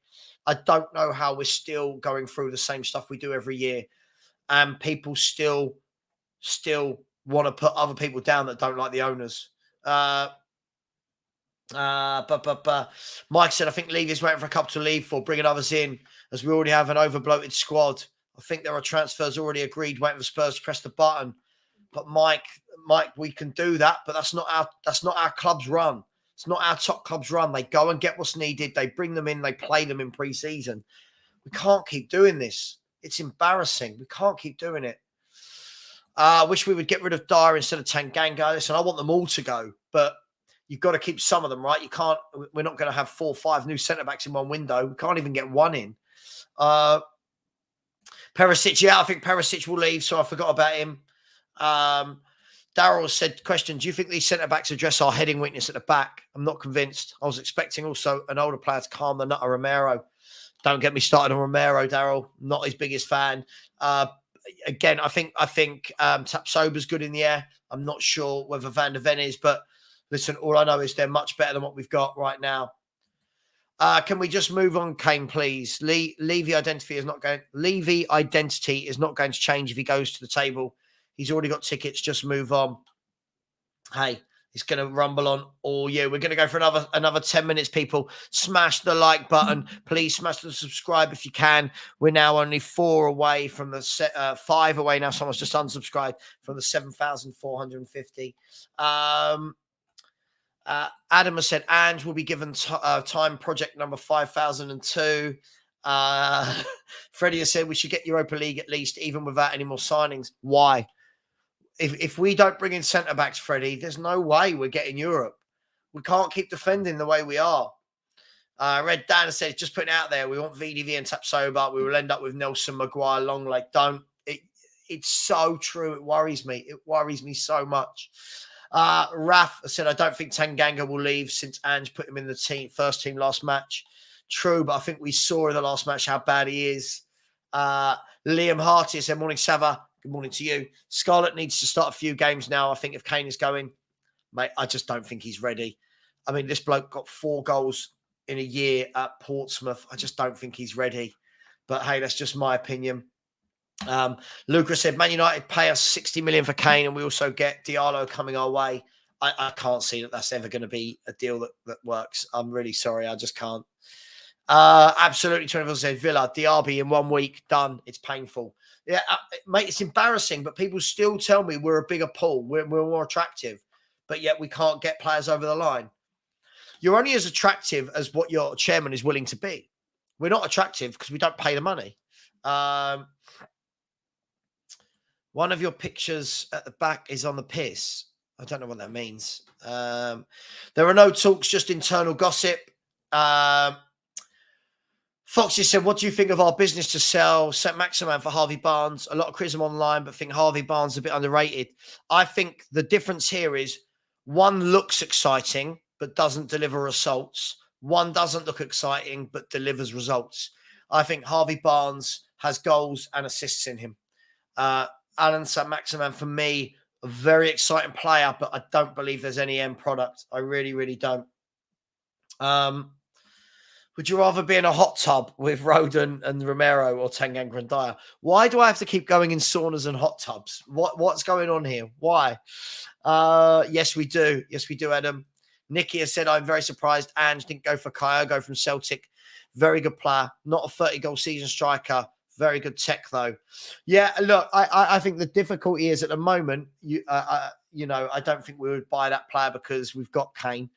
Speaker 3: I don't know how we're still going through the same stuff we do every year. And people still want to put other people down that don't like the owners. Mike said, I think Levy's waiting for a couple to leave for bringing others in, as we already have an over-bloated squad. I think there are transfers already agreed, waiting for Spurs to press the button. But Mike, we can do that, but that's not our club's run. It's not our top club's run. They go and get what's needed. They bring them in. They play them in pre-season. We can't keep doing this. It's embarrassing. We can't keep doing it. I wish we would get rid of Dyer instead of Tanganga. Listen, I want them all to go, but you've got to keep some of them, right? We're not going to have 4 or 5 new centre-backs in one window. We can't even get one in. Perisic, yeah, I think Perisic will leave, so I forgot about him. Daryl said, question, do you think these centre-backs address our heading weakness at the back? I'm not convinced. I was expecting also an older player to calm the nutter Romero. Don't get me started on Romero, Daryl. Not his biggest fan. Again, I think Tapsoba's good in the air. I'm not sure whether Van der Ven is, but listen, all I know is they're much better than what we've got right now. Can we just move on, Kane, please? Levy identity is not going to change if he goes to the table. He's already got tickets. Just move on. Hey, it's going to rumble on all year. We're going to go for another 10 minutes, people. Smash the like button. Please smash the subscribe if you can. We're now only 4 away from the 5 away now. Someone's just unsubscribed from the 7,450. Adam has said, Ange will be given time project number 5002. Freddie has said we should get Europa League at least, even without any more signings. Why? If we don't bring in centre-backs, Freddie, there's no way we're getting Europe. We can't keep defending the way we are. Red Dan said, just putting it out there, we want VDV and Tapsoba. We will end up with Nelson, Maguire, Longley. It's so true. It worries me. It worries me so much. Raf said, I don't think Tanganga will leave since Ange put him in the first team last match. True, but I think we saw in the last match how bad he is. Liam Harty said, morning, Savva. Good morning to you. Scarlett needs to start a few games now. I think if Kane is going, mate, I just don't think he's ready. I mean, this bloke got 4 goals in a year at Portsmouth. I just don't think he's ready. But hey, that's just my opinion. Lucas said, Man United pay us 60 million for Kane and we also get Diallo coming our way. I can't see that that's ever going to be a deal that works. I'm really sorry. I just can't. Absolutely. 24 said, Villa, Diaby in 1 week, done. It's painful. Yeah, mate, it's embarrassing, but people still tell me we're a bigger pool. We're more attractive, but yet we can't get players over the line. You're only as attractive as what your chairman is willing to be. We're not attractive because we don't pay the money. One of your pictures at the back is on the piss. I don't know what that means. There are no talks, just internal gossip. Foxy said, what do you think of our business to sell St. Maximan for Harvey Barnes? A lot of criticism online, but think Harvey Barnes is a bit underrated. I think the difference here is one looks exciting, but doesn't deliver results. One doesn't look exciting, but delivers results. I think Harvey Barnes has goals and assists in him. Alan St. Maximan, for me, a very exciting player, but I don't believe there's any end product. I really, really don't. Would you rather be in a hot tub with Rodon and Romero or Tanganga and Dyer? Why do I have to keep going in saunas and hot tubs? What's going on here? Why? Yes, we do. Yes, we do, Adam. Nicky has said, I'm very surprised Ange didn't go for Kyogo from Celtic. Very good player. Not a 30-goal season striker. Very good tech, though. Yeah, look, I think the difficulty is at the moment, I don't think we would buy that player because we've got Kane.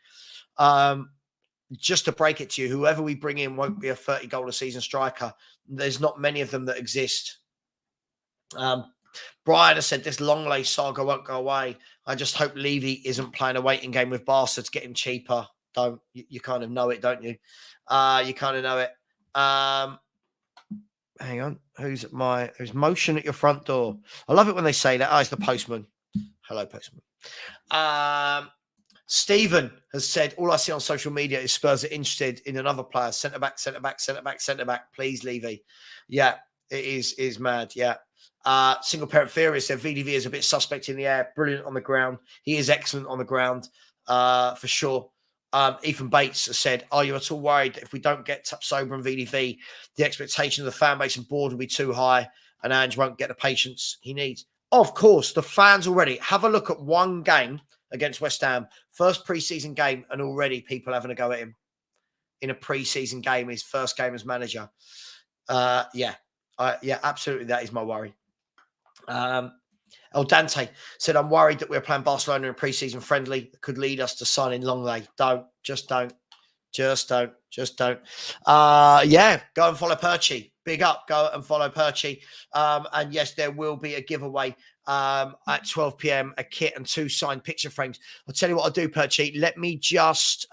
Speaker 3: Just to break it to you, whoever we bring in won't be a 30-goal a season striker. There's not many of them that exist. Brian has said this Longley saga won't go away. I just hope Levy isn't playing a waiting game with Barca to get him cheaper. You kind of know it, don't you? You kind of know it. Hang on. Who's motion at your front door? I love it when they say that. Oh, it's the postman. Hello, postman. Stephen has said, all I see on social media is Spurs are interested in another player. Centre-back. Please, Levy. Yeah, it is mad. Yeah. Single parent theory said VDV is a bit suspect in the air. Brilliant on the ground. He is excellent on the ground, for sure. Ethan Bates has said, are you at all worried that if we don't get Tapsoba and VDV, the expectation of the fan base and board will be too high and Ange won't get the patience he needs? Of course, the fans already. Have a look at one game against West Ham, first pre-season game, and already people having a go at him in a pre-season game, his first game as manager. Yeah, absolutely. That is my worry. El Dante said, I'm worried that we're playing Barcelona in a pre-season friendly that could lead us to signing Longley. Just don't. Yeah, go and follow Perchy. Big up, go and follow Perchy. And yes, there will be a giveaway at 12 p.m, a kit and 2 signed picture frames. I'll tell you what I'll do, Perchy. Let me just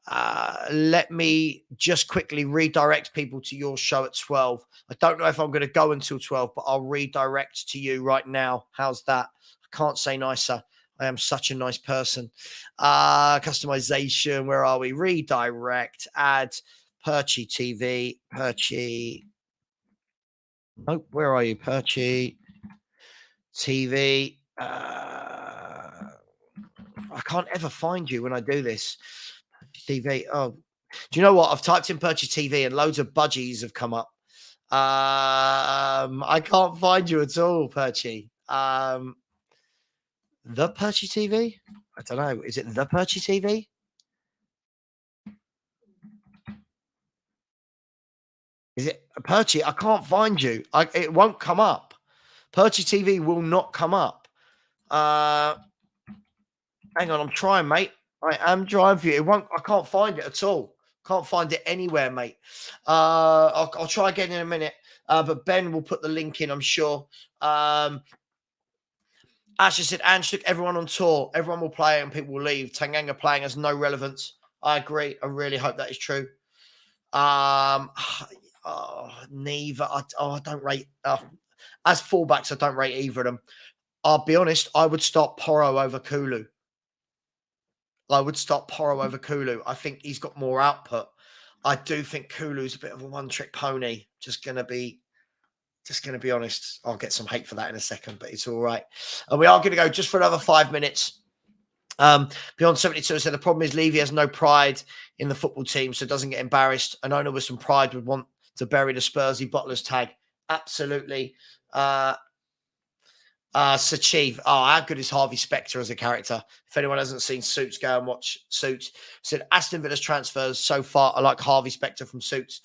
Speaker 3: Let me just quickly redirect people to your show at 12. I don't know if I'm going to go until 12, but I'll redirect to you right now. How's that? I can't say nicer. I am such a nice person. Customization. Where are we? Redirect. Add. Perchy TV. Perchy. Nope. Where are you? Perchy TV. I can't ever find you when I do this. TV. Oh, do you know what? I've typed in Perchy TV and loads of budgies have come up. I can't find you at all, Perchy. The Perchy TV? I don't know. Is it the Perchy TV? Is it Perchy? I can't find you. It won't come up. Perchy TV will not come up. Hang on, I'm trying, mate. I am trying for you. It won't. I can't find it at all. Can't find it anywhere, mate. I'll try again in a minute. But Ben will put the link in, I'm sure. Ash just said, Ange took everyone on tour. Everyone will play and people will leave. Tanganga playing has no relevance. I agree. I really hope that is true. Neither. I don't rate. As fullbacks, I don't rate either of them. I'll be honest. I would start Porro over Kulu. I would start Porro over Kulu. I think he's got more output. I do think Kulu's a bit of a one-trick pony. Just gonna be honest. I'll get some hate for that in a second, but it's all right. And we are going to go just for another 5 minutes. Beyond 72 said the problem is Levy has no pride in the football team, so doesn't get embarrassed. An owner with some pride would want to bury the Spursy bottlers tag. Absolutely. Sachiv. Oh, how good is Harvey Specter as a character? If anyone hasn't seen Suits, go and watch Suits. Said Aston Villa's transfers so far are like Harvey Specter from Suits.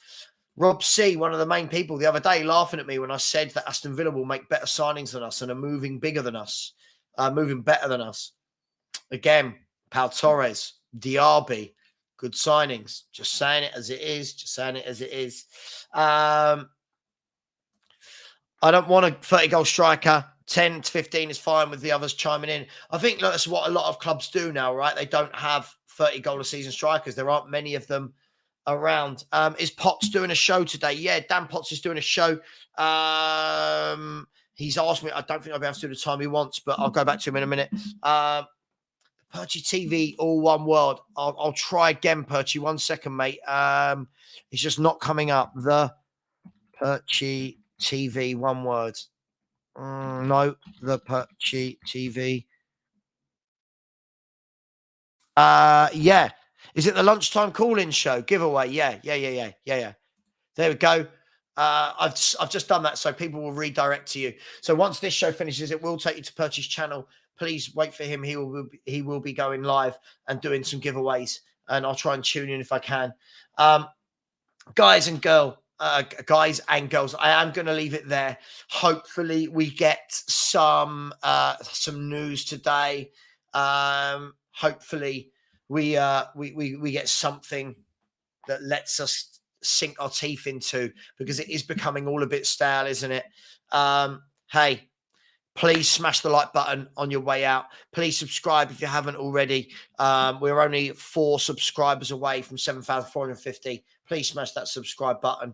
Speaker 3: Rob C, one of the main people the other day, laughing at me when I said that Aston Villa will make better signings than us and are moving bigger than us, moving better than us. Again, Pau Torres, Diaby, good signings. Just saying it as it is. Just saying it as it is. I don't want a 30-goal striker. 10 to 15 is fine with the others chiming in. I think that's what a lot of clubs do now, right? They don't have 30-goal-a-season strikers. There aren't many of them around. Is Potts doing a show today? Yeah, Dan Potts is doing a show. He's asked me. I don't think I'll be able to do the time he wants, but I'll go back to him in a minute. Perchy TV, all one word. I'll try again, Perchy. 1 second, mate. It's just not coming up. The Perchy TV, one word. No, the Perchy TV. Yeah. Is it the lunchtime call-in show giveaway? Yeah. There we go. I've just done that, so people will redirect to you. So once this show finishes, it will take you to Perchy's channel. Please wait for him. He will be going live and doing some giveaways, and I'll try and tune in if I can. Guys and girls, I am going to leave it there. Hopefully, we get some news today. Hopefully, we get something that lets us sink our teeth into, because it is becoming all a bit stale, isn't it? Hey, please smash the like button on your way out. Please subscribe if you haven't already. We're only 4 subscribers away from 7,450. Please smash that subscribe button.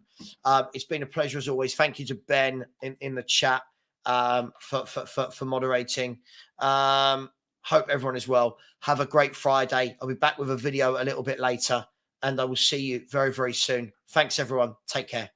Speaker 3: It's been a pleasure as always. Thank you to Ben in the chat for moderating. Hope everyone is well. Have a great Friday. I'll be back with a video a little bit later, and I will see you very, very soon. Thanks, everyone. Take care.